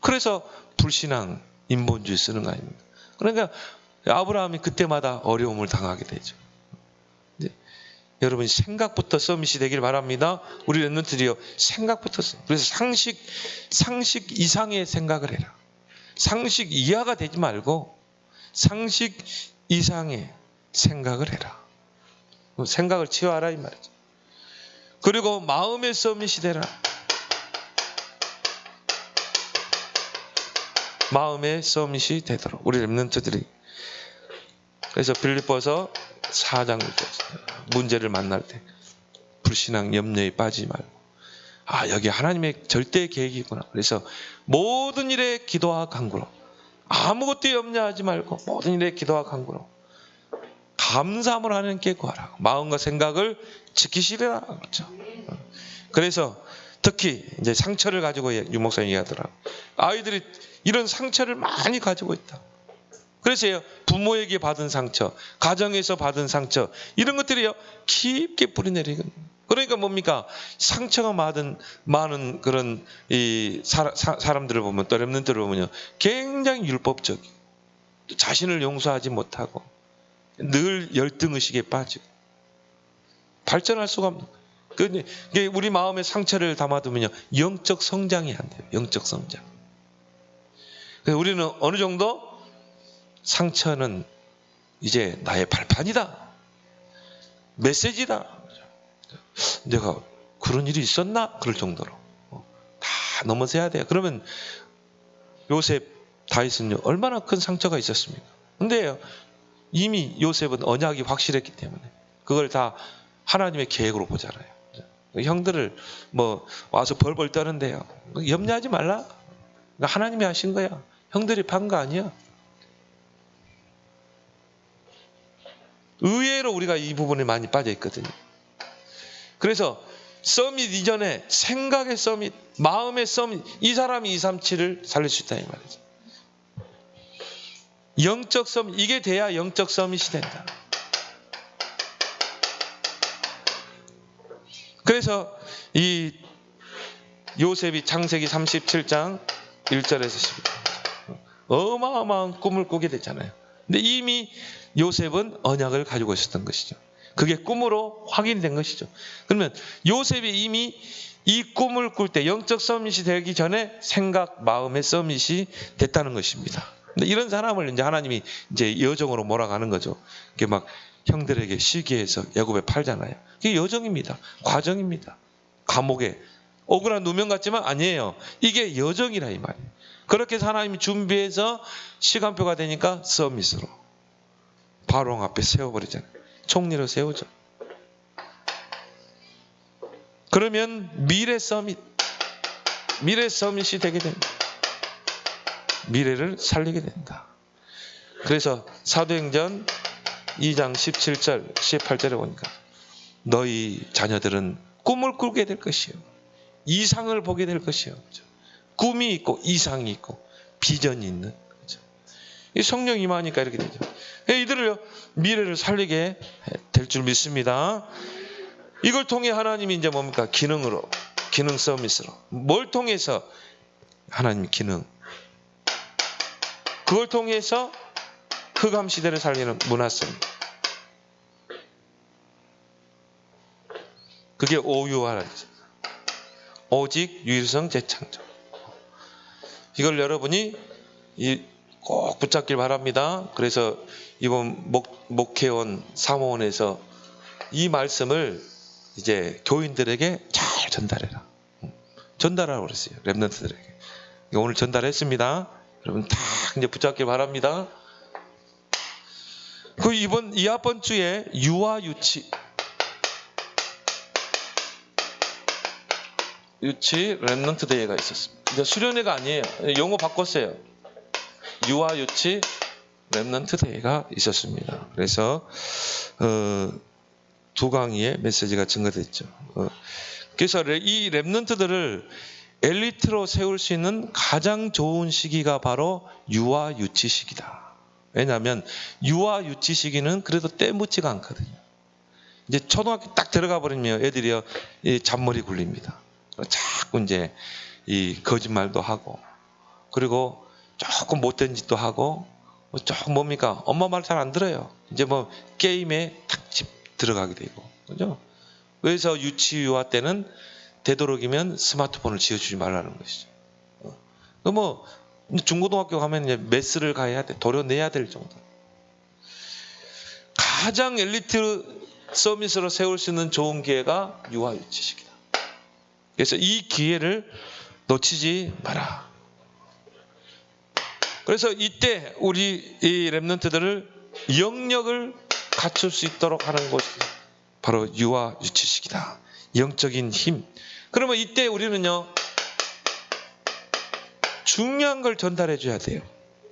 그래서 불신앙, 인본주의 쓰는 거 아닙니까? 그러니까 아브라함이 그때마다 어려움을 당하게 되죠. 여러분, 생각부터 서밋이 되길 바랍니다. 우리 랩런트들이요, 생각부터. 그래서 상식 이상의 생각을 해라. 상식 이하가 되지 말고 상식 이상의 생각을 해라. 생각을 치워라 이 말이죠. 그리고 마음의 서밋이 되라. 마음의 서밋이 되도록 우리 랩런트들이. 그래서 빌립보서 4장 문제를 만날 때 불신앙 염려에 빠지지 말고, 여기 하나님의 절대 계획이구나. 그래서 모든 일에 기도와 간구로, 아무것도 염려하지 말고 모든 일에 기도와 간구로 감사함을 하나님께 구하라. 마음과 생각을 지키시리라. 그렇죠. 그래서 특히 이제 상처를 가지고 유목사님이 얘기하더라고요. 아이들이 이런 상처를 많이 가지고 있다. 그래서 부모에게 받은 상처, 가정에서 받은 상처, 이런 것들이요 깊게 뿌리내리거든요. 그러니까 뭡니까? 상처가 많은 그런 이 사람들을 보면, 또 렘넌트를 보면요, 굉장히 율법적이고 자신을 용서하지 못하고 늘 열등의식에 빠지고 발전할 수가 없는. 그게 우리 마음에 상처를 담아두면요, 영적 성장이 안 돼요. 영적 성장. 그래서 우리는 어느 정도 상처는 이제 나의 발판이다, 메시지다. 내가 그런 일이 있었나? 그럴 정도로 다 넘어서야 돼요. 그러면 요셉, 다윗은요 얼마나 큰 상처가 있었습니까? 근데 이미 요셉은 언약이 확실했기 때문에 그걸 다 하나님의 계획으로 보잖아요. 형들을 뭐 와서 벌벌 떠는데요, 염려하지 말라. 하나님이 하신 거야. 형들이 판 거 아니야. 의외로 우리가 이 부분에 많이 빠져 있거든요. 그래서 서밋 이전에 생각의 서밋, 마음의 서밋, 이 사람이 237을 살릴 수 있다 이 말이죠. 영적 서밋, 이게 돼야 영적 서밋이 된다. 그래서 이 요셉이 창세기 37장 1절에서 12절 어마어마한 꿈을 꾸게 됐잖아요. 근데 이미 요셉은 언약을 가지고 있었던 것이죠. 그게 꿈으로 확인된 것이죠. 그러면 요셉이 이미 이 꿈을 꿀 때 영적 서밋이 되기 전에 생각, 마음의 서밋이 됐다는 것입니다. 근데 이런 사람을 이제 하나님이 이제 여정으로 몰아가는 거죠. 이게 막 형들에게 시기해서 애굽에 팔잖아요. 이게 여정입니다. 과정입니다. 감옥에 억울한 누명 같지만 아니에요. 이게 여정이라 이 말이에요. 그렇게 해서 하나님이 준비해서 시간표가 되니까 서밋으로 바로 앞에 세워버리잖아요. 총리로 세우죠. 그러면 미래 서밋이 되게 됩니다. 미래를 살리게 된다. 그래서 사도행전 2장 17절 18절에 보니까 너희 자녀들은 꿈을 꾸게 될 것이요, 이상을 보게 될 것이요. 그렇죠? 꿈이 있고 이상이 있고 비전이 있는, 그렇죠? 이 성령 임하니까 이렇게 되죠. 이들을 미래를 살리게 될 줄 믿습니다. 이걸 통해 하나님이 이제 뭡니까? 기능 서밋으로. 뭘 통해서? 하나님 기능. 그걸 통해서 흑암 시대를 살리는 문화 서밋. 그게 오유화라죠. 오직 유일성 재창조. 이걸 여러분이 꼭 붙잡길 바랍니다. 그래서 이번 목회원 사모원에서 이 말씀을 이제 교인들에게 잘 전달해라. 전달하라고 그랬어요. 랩런트들에게. 오늘 전달했습니다. 여러분 다 이제 붙잡길 바랍니다. 그 이번 주에 유아 유치 랩런트 대회가 있었습니다. 이제 수련회가 아니에요. 용어 바꿨어요. 유아 유치 랩런트 대회가 있었습니다. 그래서 두 강의의 메시지가 증거됐죠. 그래서 이 랩런트들을 엘리트로 세울 수 있는 가장 좋은 시기가 바로 유아 유치 시기다. 왜냐하면 유아 유치 시기는 그래도 때 묻지가 않거든요. 이제 초등학교 딱 들어가 버리면 애들이요 잔머리 굴립니다. 자꾸 이제 이 거짓말도 하고, 그리고 조금 못된 짓도 하고, 조금 뭡니까? 엄마 말 잘 안 들어요. 이제 뭐 게임에 탁 들어가게 되고, 그죠? 그래서 유치유아 때는 되도록이면 스마트폰을 지어주지 말라는 것이죠. 뭐 중고등학교 가면 이제 메스를 가야 돼, 도려내야 될 정도. 가장 엘리트 서밋으로 세울 수 있는 좋은 기회가 유아 유치 시기다. 그래서 이 기회를 놓치지 마라. 그래서 이때 우리 이 랩런트들을 영역을 갖출 수 있도록 하는 것이 바로 유아 유치 시기다. 영적인 힘. 그러면 이때 우리는요 중요한 걸 전달해 줘야 돼요.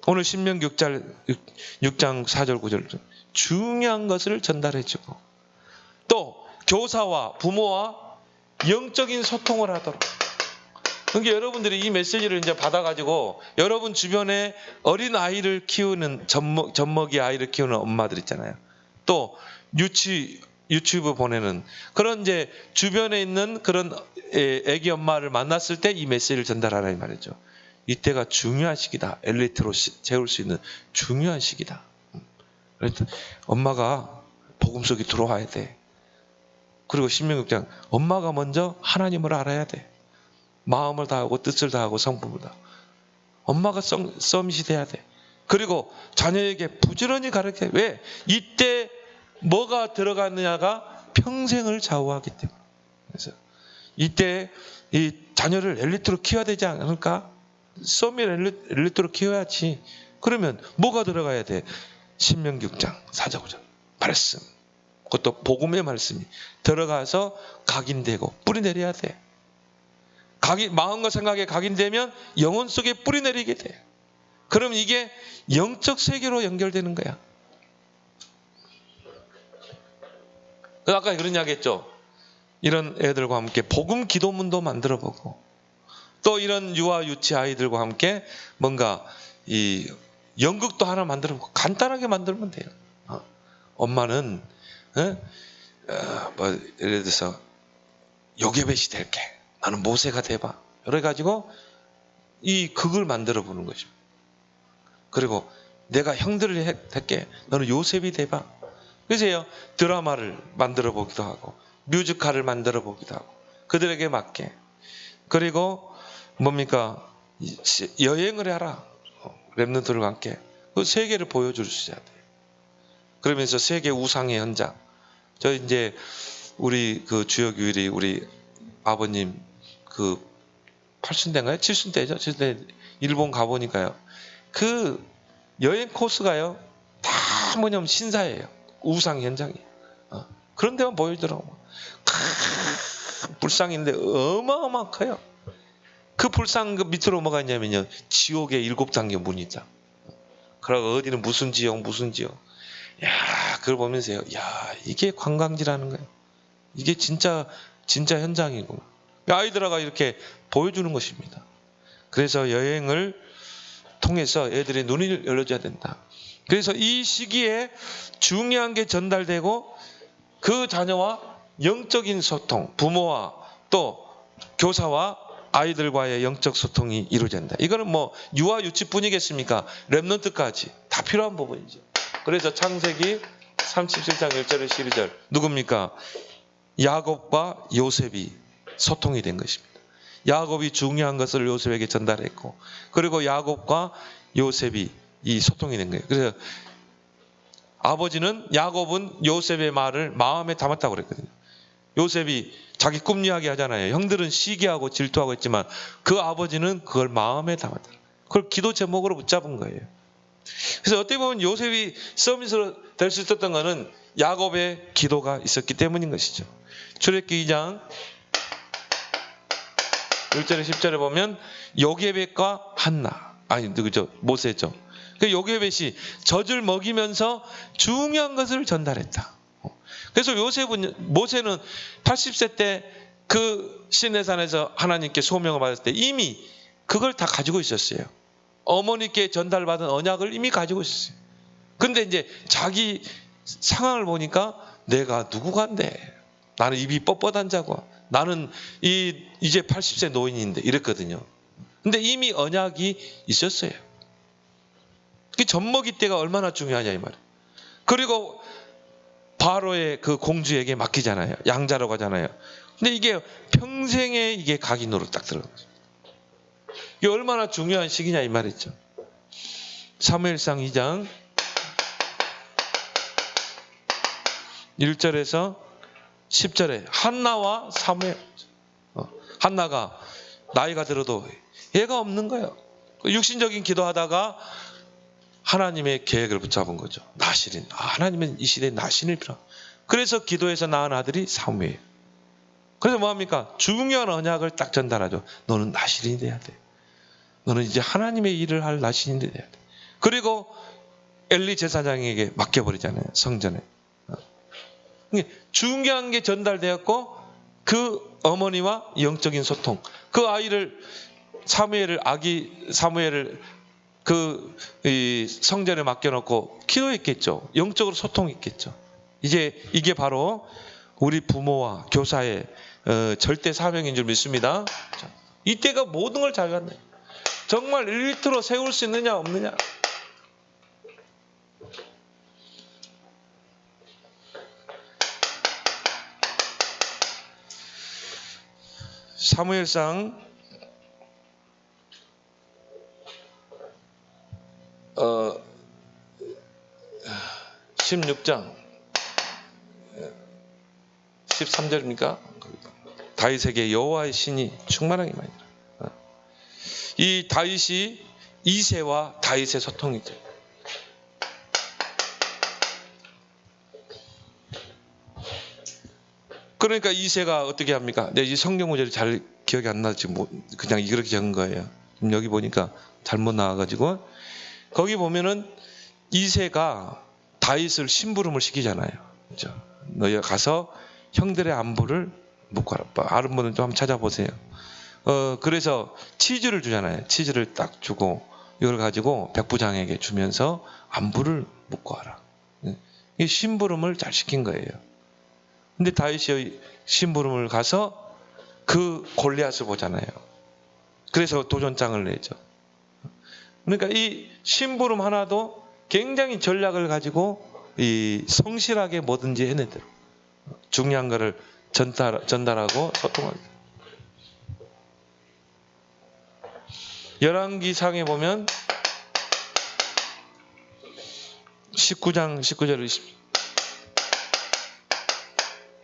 오늘 신명기 6장 4절 9절 중요한 것을 전달해 주고, 또 교사와 부모와 영적인 소통을 하도록. 그러니까 여러분들이 이 메시지를 이제 받아가지고 여러분 주변에 어린 아이를 키우는 젖먹이 아이를 키우는 엄마들 있잖아요. 또 유튜브 보내는 그런 이제 주변에 있는 그런 애기 엄마를 만났을 때 이 메시지를 전달하라 이 말이죠. 이때가 중요한 시기다. 엘리트로 세울 수 있는 중요한 시기다. 그래서 엄마가 복음 속에 들어와야 돼. 그리고 신명기장 엄마가 먼저 하나님을 알아야 돼. 마음을 다하고 뜻을 다하고 성품을 다하고 엄마가 서밋이 돼야 돼. 그리고 자녀에게 부지런히 가르쳐야 돼. 왜? 이때 뭐가 들어갔느냐가 평생을 좌우하기 때문에. 그래서 이때 이 자녀를 엘리트로 키워야 되지 않을까? 썸을 엘리트로 키워야지. 그러면 뭐가 들어가야 돼? 신명기 6장 4절 말씀, 그것도 복음의 말씀이 들어가서 각인되고 뿌리 내려야 돼. 마음과 생각에 각인되면 영혼 속에 뿌리 내리게 돼. 그럼 이게 영적 세계로 연결되는 거야. 아까 그런 이야기 했죠. 이런 애들과 함께 복음 기도문도 만들어보고, 또 이런 유아 유치 아이들과 함께 뭔가 이 연극도 하나 만들어보고, 간단하게 만들면 돼요. 엄마는 뭐 예를 들어서 요게벳이 될게, 나는 모세가 돼봐. 그래가지고 이 극을 만들어 보는 것입니다. 그리고 내가 형들을 할게, 너는 요셉이 돼봐. 그래서 드라마를 만들어 보기도 하고 뮤지컬을 만들어 보기도 하고 그들에게 맞게. 그리고 뭡니까? 여행을 해라. 렘넌트들과 함께 그 세계를 보여줄 수 있어야 돼요. 그러면서 세계 우상의 현장. 저 이제 우리 그 주역유일이 우리 아버님 그 8순대인가요? 7순대죠? 7순대 일본 가보니까요. 그 여행 코스가요. 다 뭐냐면 신사예요. 우상 현장이에요. 그런 데만 보여주더라고. 불상인데 어마어마 커요. 그 불상 그 밑으로 뭐가 있냐면요. 지옥의 7단계 문이 있다. 그러고 어디는 무슨 지역 무슨 지역. 야, 그걸 보면서요. 야, 이게 관광지라는 거예요. 이게 진짜 현장이고. 아이들아가 이렇게 보여주는 것입니다. 그래서 여행을 통해서 애들의 눈이 열려져야 된다. 그래서 이 시기에 중요한 게 전달되고 그 자녀와 영적인 소통, 부모와 또 교사와 아이들과의 영적 소통이 이루어진다. 이거는 뭐 유아 유치뿐이겠습니까? 렘넌트까지 다 필요한 부분이죠. 그래서 창세기 37장 1절에 12절 누굽니까? 야곱과 요셉이 소통이 된 것입니다. 야곱이 중요한 것을 요셉에게 전달했고, 그리고 야곱과 요셉이 이 소통이 된 거예요. 그래서 아버지는 야곱은 요셉의 말을 마음에 담았다고 그랬거든요. 요셉이 자기 꿈 이야기 하잖아요. 형들은 시기하고 질투하고 했지만 그 아버지는 그걸 마음에 담았다. 그걸 기도 제목으로 붙잡은 거예요. 그래서 어떻게 보면 요셉이 서밋으로 될 수 있었던 것은 야곱의 기도가 있었기 때문인 것이죠. 출애굽기 2장 1절에 10절에 보면 요게벳과 한나, 아니 누구죠? 모세죠. 그 요게벳이 젖을 먹이면서 중요한 것을 전달했다. 그래서 모세는 80세 때 그 시내산에서 하나님께 소명을 받았을 때 이미 그걸 다 가지고 있었어요. 어머니께 전달받은 언약을 이미 가지고 있었어요. 근데 이제 자기 상황을 보니까 내가 누구간데, 나는 입이 뻣뻣한 자고, 나는 이제 80세 노인인데 이랬거든요. 근데 이미 언약이 있었어요. 그 젖먹이 때가 얼마나 중요하냐 이 말이에요. 그리고 바로의 그 공주에게 맡기잖아요. 양자로 가잖아요. 근데 이게 평생의 이게 각인으로 딱 들어간 거죠. 이게 얼마나 중요한 시기냐 이 말이죠. 사무엘상 2장 1절에서 10절에 한나와 사무엘. 한나가 나이가 들어도 애가 없는 거예요. 육신적인 기도하다가 하나님의 계획을 붙잡은 거죠. 나실인. 하나님은 이 시대에 나신을 필요. 그래서 기도해서 낳은 아들이 사무엘. 그래서 뭐합니까? 중요한 언약을 딱 전달하죠. 너는 나실인이 돼야 돼. 너는 이제 하나님의 일을 할 나신이 돼야 돼. 그리고 엘리 제사장에게 맡겨버리잖아요. 성전에. 중요한 게 전달되었고 그 어머니와 영적인 소통. 그 아이를 아기 사무엘을 그 성전에 맡겨놓고 기도했겠죠. 영적으로 소통했겠죠. 이게 바로 우리 부모와 교사의 절대 사명인 줄 믿습니다. 자, 이때가 모든 걸 잘 갔네. 정말 엘리트로 세울 수 있느냐 없느냐. 사무엘상 16장 13절입니까? 다윗에게 여호와의 신이 충만하게 많이 들어. 이 다윗이 이새와 다윗의 소통이죠. 그러니까 이새가 어떻게 합니까? 내 이 성경 구절이 잘 기억이 안 나지 뭐 그냥 이렇게 적은 거예요. 여기 보니까 잘못 나와가지고 거기 보면은 이새가 다윗을 심부름을 시키잖아요. 그렇죠? 너희가 가서 형들의 안부를 묻고 와라. 아는 분은 좀 한번 찾아보세요. 그래서 치즈를 주잖아요. 치즈를 딱 주고 이걸 가지고 백부장에게 주면서 안부를 묻고 와라. 이 심부름을 잘 시킨 거예요. 근데 다윗이 심부름을 가서 그 골리앗을 보잖아요. 그래서 도전장을 내죠. 그러니까 이 심부름 하나도 굉장히 전략을 가지고 이 성실하게 뭐든지 해내도록 중요한 거를 전달하고 소통하고. 열왕기상에 보면 19장 19절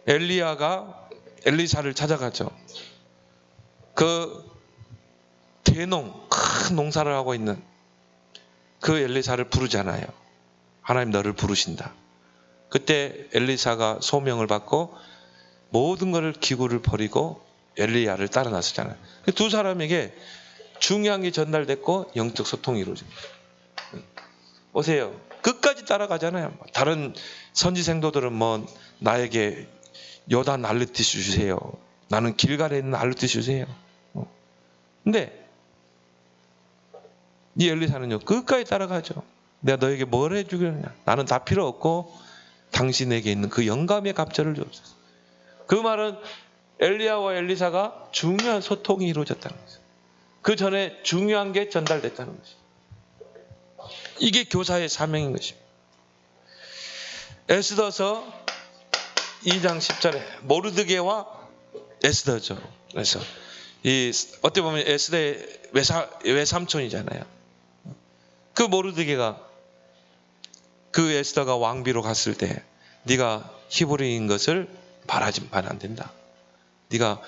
엘리야가 엘리사를 찾아가죠. 그 대농 큰 농사를 하고 있는 그 엘리사를 부르잖아요. 하나님 너를 부르신다. 그때 엘리사가 소명을 받고 모든 것을 기구를 버리고 엘리야를 따라 나서잖아요. 두 사람에게 중요한 게 전달됐고 영적 소통이 이루어집니다. 보세요. 끝까지 따라가잖아요. 다른 선지 생도들은 뭐 나에게 요단 알르티스 주세요. 나는 길갈에 있는 알르티스 주세요. 근데 이 엘리사는요 끝까지 따라가죠. 내가 너에게 뭘 해주겠느냐. 나는 다 필요 없고 당신에게 있는 그 영감의 갑절을 주옵소서. 그 말은 엘리야와 엘리사가 중요한 소통이 이루어졌다는 거죠. 그 전에 중요한 게 전달됐다는 것이죠. 이게 교사의 사명인 것입니다. 에스더서 2장 10절에 모르드게와 에스더죠. 그래서 이 어떻게 보면 에스더의 외삼촌이잖아요. 그 모르드게가 그 에스더가 왕비로 갔을 때 네가 히브리인 것을 말하지 안 된다. 네가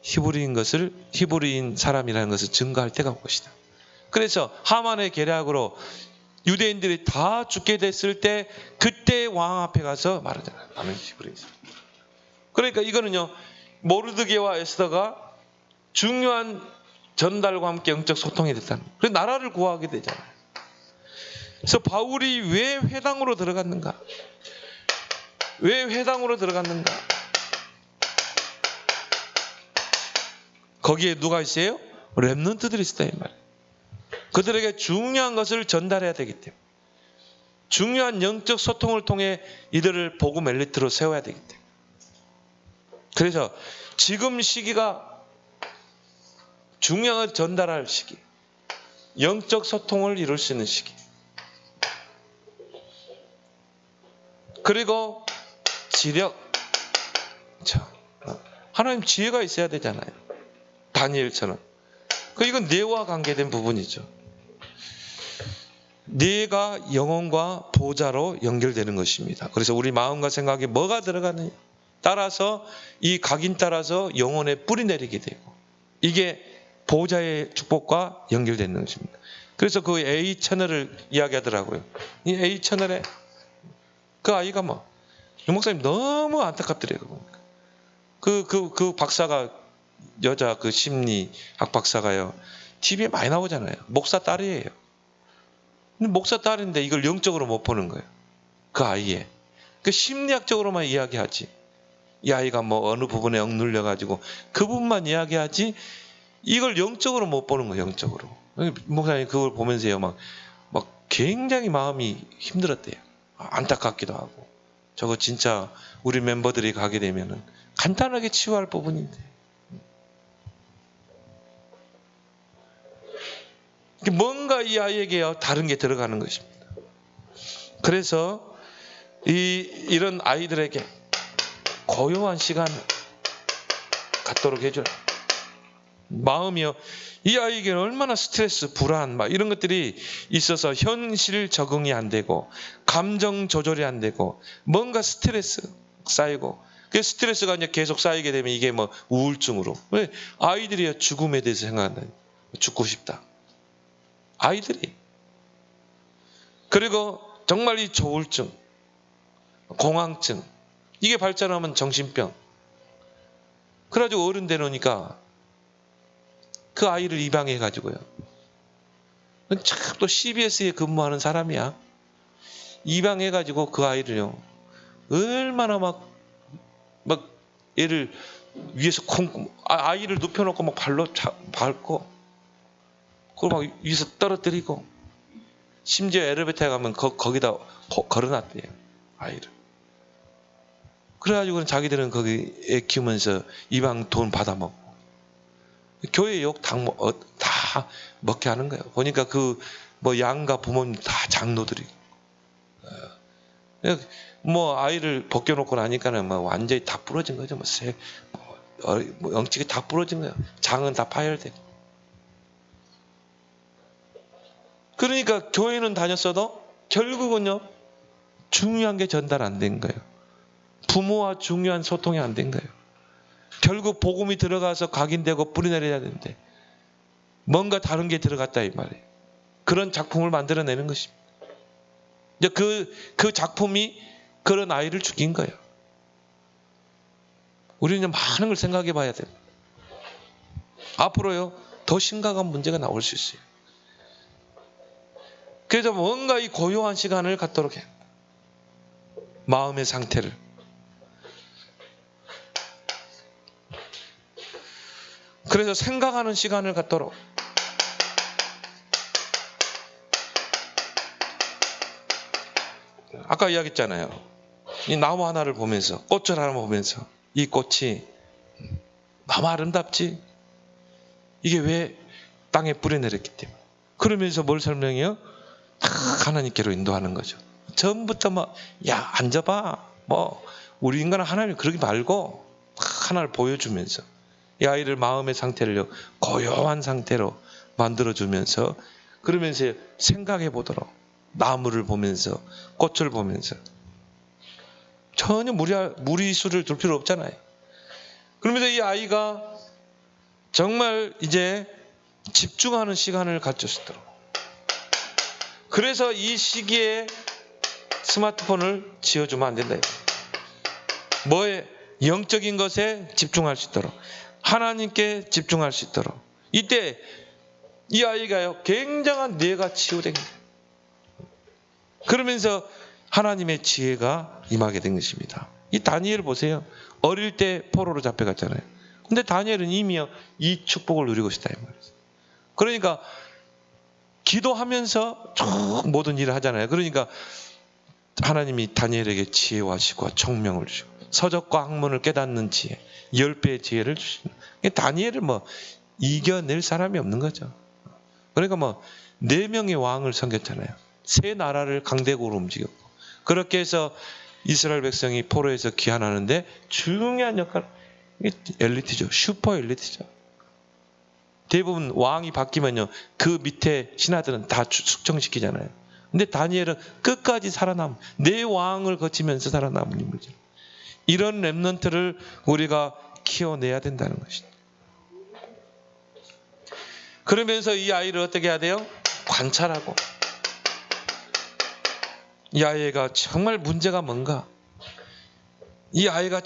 히브리인 사람이라는 것을 증거할 때가 올 것이다. 그래서 하만의 계략으로 유대인들이 다 죽게 됐을 때 그때 왕 앞에 가서 말하잖아요. 나는 히브리인 사람. 그러니까 이거는요 모르드게와 에스더가 중요한 전달과 함께 영적 소통이 됐다는 거예요. 그래서 나라를 구하게 되잖아요. 그래서 바울이 왜 회당으로 들어갔는가? 왜 회당으로 들어갔는가? 거기에 누가 있어요? 렘넌트들이 있다 이 말이에요. 그들에게 중요한 것을 전달해야 되기 때문에 중요한 영적 소통을 통해 이들을 복음 엘리트로 세워야 되기 때문에 그래서 지금 시기가 중요한 걸 전달할 시기, 영적 소통을 이룰 수 있는 시기. 그리고 지력, 하나님 지혜가 있어야 되잖아요. 다니엘처럼. 이건 뇌와 관계된 부분이죠. 뇌가 영혼과 보좌로 연결되는 것입니다. 그래서 우리 마음과 생각에 뭐가 들어가느냐 따라서 이 각인 따라서 영혼에 뿌리 내리게 되고 이게 보좌의 축복과 연결되는 것입니다. 그래서 그 A 채널을 이야기하더라고요. 이 A 채널에 그 아이가 유 목사님 너무 안타깝더래요. 그 박사가 여자 그 심리학 박사가요. TV에 많이 나오잖아요. 목사 딸이에요. 근데 목사 딸인데 이걸 영적으로 못 보는 거예요. 그 아이의. 그 심리학적으로만 이야기하지. 이 아이가 어느 부분에 억눌려 가지고 그 부분만 이야기하지. 이걸 영적으로 못 보는 거예요. 영적으로. 목사님 그걸 보면서요. 막 굉장히 마음이 힘들었대요. 안타깝기도 하고. 저거 진짜 우리 멤버들이 가게 되면은 간단하게 치유할 부분인데. 뭔가 이 아이에게요 다른 게 들어가는 것입니다. 그래서 이런 아이들에게 고요한 시간을 갖도록 해줘요. 마음이요. 이 아이에게는 얼마나 스트레스, 불안 이런 것들이 있어서 현실 적응이 안 되고 감정 조절이 안 되고 뭔가 스트레스 쌓이고 그 스트레스가 이제 계속 쌓이게 되면 이게 뭐 우울증으로. 왜? 아이들이야 죽음에 대해서 생각하는. 죽고 싶다. 아이들이. 그리고 정말 이 조울증, 공황증, 이게 발전하면 정신병. 그래가지고 어른 되놓으니까 그 아이를 입양해가지고요. 참 또 CBS에 근무하는 사람이야. 입양해가지고 그 아이를요. 얼마나 막 얘를 위에서 아이를 눕혀놓고 막 발로 밟고, 그리고 막 위에서 떨어뜨리고, 심지어 엘리베이터에 가면 거기다 걸어놨대요. 아이를. 그래가지고 자기들은 거기 애 키우면서 입양 돈 받아먹고 교회 욕 다 먹게 하는 거예요. 보니까 그 뭐 양가 부모님 다 장로들이 뭐 아이를 벗겨놓고 나니까는 뭐 완전히 다 부러진 거죠. 뭐 영적이 다 부러진 거예요. 장은 다 파열되고. 그러니까 교회는 다녔어도 결국은요 중요한 게 전달 안 된 거예요. 부모와 중요한 소통이 안 된 거예요. 결국 복음이 들어가서 각인되고 뿌리내려야 되는데 뭔가 다른 게 들어갔다 이 말이에요. 그런 작품을 만들어내는 것입니다. 이제 그 작품이 그런 아이를 죽인 거예요. 우리는 많은 걸 생각해 봐야 돼요. 앞으로요 더 심각한 문제가 나올 수 있어요. 그래서 뭔가 이 고요한 시간을 갖도록 해요. 마음의 상태를. 그래서 생각하는 시간을 갖도록. 아까 이야기했잖아요. 이 나무 하나를 보면서, 꽃을 하나 보면서 이 꽃이 너무 아름답지? 이게 왜 땅에 뿌려내렸기 때문에. 그러면서 뭘 설명해요? 딱 하나님께로 인도하는 거죠. 처음부터 야 앉아봐. 우리 인간은 하나님 그러지 말고 딱 하나를 보여주면서 이 아이를 마음의 상태를 고요한 상태로 만들어주면서 그러면서 생각해 보도록 나무를 보면서 꽃을 보면서 전혀 무리수를 둘 필요 없잖아요. 그러면서 이 아이가 정말 이제 집중하는 시간을 가질 수 있도록. 그래서 이 시기에 스마트폰을 지어주면 안 된다. 뭐에? 영적인 것에 집중할 수 있도록. 하나님께 집중할 수 있도록. 이때 이 아이가요 굉장한 뇌가 치유된 거예요. 그러면서 하나님의 지혜가 임하게 된 것입니다. 이 다니엘 보세요. 어릴 때 포로로 잡혀갔잖아요. 근데 다니엘은 이미요 이 축복을 누리고 있다 이 말이죠. 그러니까 기도하면서 쭉 모든 일을 하잖아요. 그러니까 하나님이 다니엘에게 지혜와 시과 총명을 주시고 서적과 학문을 깨닫는 지혜, 10배의 지혜를 주시는. 다니엘을 이겨낼 사람이 없는 거죠. 그러니까 4명의 왕을 섬겼잖아요. 3 나라를 강대국으로 움직였고 그렇게 해서 이스라엘 백성이 포로에서 귀환하는데 중요한 역할. 이게 엘리트죠. 슈퍼 엘리트죠. 대부분 왕이 바뀌면요 그 밑에 신하들은 다 숙청시키잖아요. 근데 다니엘은 끝까지 살아남. 4 왕을 거치면서 살아남은 인물이죠. 이런 렘넌트를 우리가 키워내야 된다는 것이죠. 그러면서 이 아이를 어떻게 해야 돼요? 관찰하고. 이 아이가 정말 문제가 뭔가, 이 아이가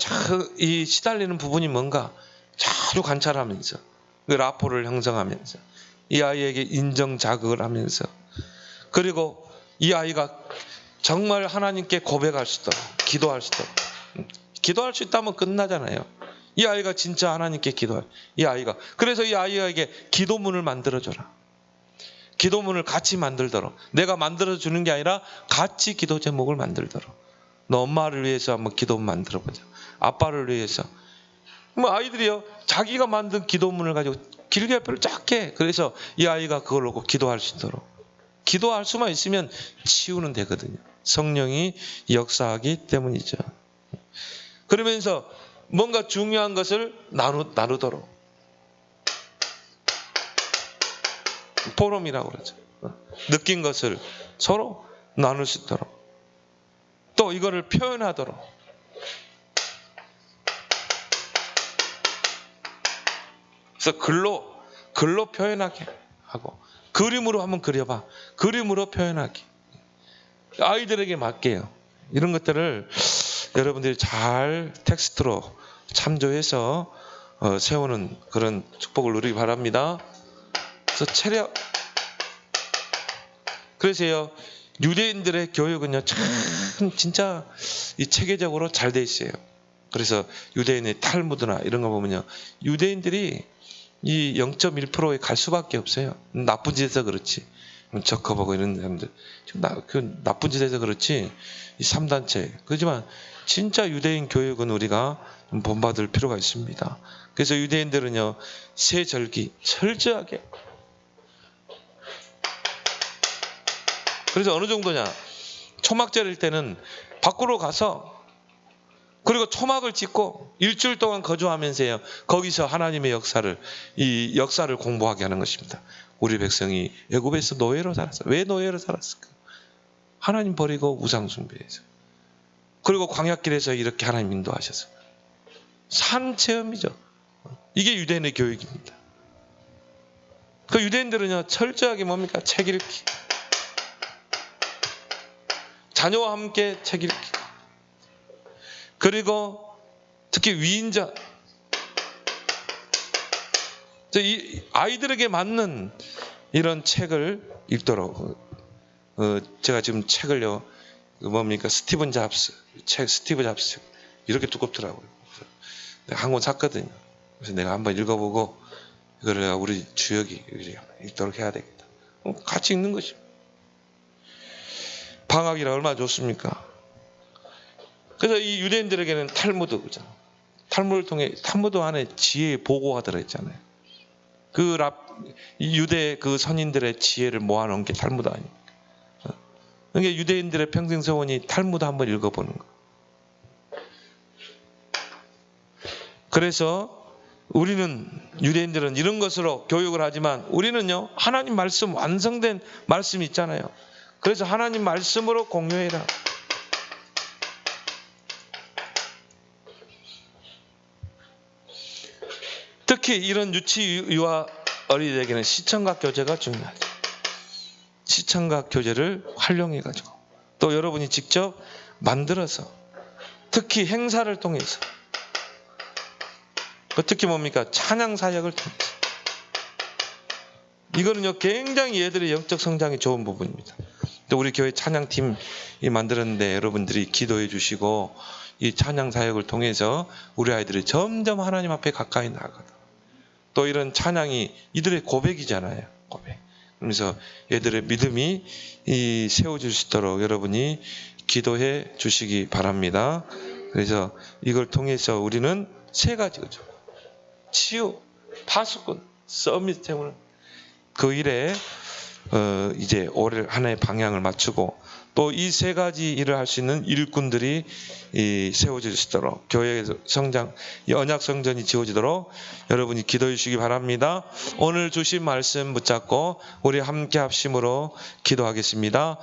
이 시달리는 부분이 뭔가 자주 관찰하면서 그 라포를 형성하면서 이 아이에게 인정 자극을 하면서, 그리고 이 아이가 정말 하나님께 고백할 수 있도록, 기도할 수 있도록. 기도할 수 있다면 끝나잖아요. 이 아이가 진짜 하나님께 기도할 이 아이가. 그래서 이 아이에게 기도문을 만들어줘라. 기도문을 같이 만들도록. 내가 만들어주는 게 아니라 같이 기도 제목을 만들도록. 너 엄마를 위해서 한번 기도문 만들어보자. 아빠를 위해서. 아이들이요 자기가 만든 기도문을 가지고 길게표를 작게. 그래서 이 아이가 그걸 놓고 기도할 수 있도록. 기도할 수만 있으면 치유는 되거든요. 성령이 역사하기 때문이죠. 그러면서 뭔가 중요한 것을 나누도록. 포럼이라고 그러죠. 느낀 것을 서로 나눌 수 있도록. 또 이거를 표현하도록. 그래서 글로 표현하게 하고, 그림으로 한번 그려봐. 그림으로 표현하기. 아이들에게 맡게요. 이런 것들을 여러분들이 잘 텍스트로 참조해서 세우는 그런 축복을 누리기 바랍니다. 그래서 그래서요, 유대인들의 교육은요, 참 진짜 이 체계적으로 잘 돼 있어요. 그래서 유대인의 탈무드나 이런 거 보면요, 유대인들이 이 0.1%에 갈 수밖에 없어요. 나쁜 짓에서 그렇지. 저커버고 이런 사람들, 그 나쁜 짓에서 그렇지. 이 3단체. 그렇지만 진짜 유대인 교육은 우리가 좀 본받을 필요가 있습니다. 그래서 유대인들은요, 새 절기 철저하게. 그래서 어느 정도냐, 초막절일 때는 밖으로 가서, 그리고 초막을 짓고 일주일 동안 거주하면서요, 거기서 하나님의 이 역사를 공부하게 하는 것입니다. 우리 백성이 애굽에서 노예로 살았어. 왜 노예로 살았을까? 하나님 버리고 우상 숭배해서. 그리고 광야길에서 이렇게 하나님 인도하셔서. 산 체험이죠. 이게 유대인의 교육입니다. 그 유대인들은요, 철저하게 뭡니까? 책 읽기. 자녀와 함께 책 읽기. 그리고 특히 위인전. 이 아이들에게 맞는 이런 책을 읽도록, 제가 지금 책을요, 뭡니까? 스티브 잡스 이렇게 두껍더라고요. 내가 한 권 샀거든요. 그래서 내가 한번 읽어보고 이거를 우리 주역이 읽도록 해야 되겠다. 같이 읽는 것이. 방학이라 얼마나 좋습니까? 그래서 이 유대인들에게는 탈무드, 그죠? 탈무드를 통해, 탈무드 안에 지혜의 보고가 들어있잖아요. 이 유대 그 선인들의 지혜를 모아놓은 게 탈무드 아닙니까? 그러니까 유대인들의 평생 소원이 탈무드 한번 읽어보는 거. 그래서 유대인들은 이런 것으로 교육을 하지만 우리는요, 하나님 말씀, 완성된 말씀이 있잖아요. 그래서 하나님 말씀으로 공유해라. 특히 이런 유치유아 어린이들에게는 시청각 교재가 중요하죠. 시청각 교재를 활용해가지고 또 여러분이 직접 만들어서, 특히 행사를 통해서, 특히 뭡니까? 찬양 사역을 통해서. 이거는요, 굉장히 얘들의 영적 성장이 좋은 부분입니다. 또 우리 교회 찬양팀이 만들었는데 여러분들이 기도해 주시고 이 찬양 사역을 통해서 우리 아이들이 점점 하나님 앞에 가까이 나가다. 또 이런 찬양이 이들의 고백이잖아요. 고백. 그래서 얘들의 믿음이 세워질 수 있도록 여러분이 기도해 주시기 바랍니다. 그래서 이걸 통해서 우리는 세 가지, 거죠. 치유, 파수꾼, 서밋 때문에 그 일에 이제 올해 한 해의 방향을 맞추고, 또 이 세 가지 일을 할 수 있는 일꾼들이 세워질 수 있도록, 교회의 성장, 언약 성전이 지어지도록 여러분이 기도해 주시기 바랍니다. 오늘 주신 말씀 붙잡고 우리 함께 합심으로 기도하겠습니다.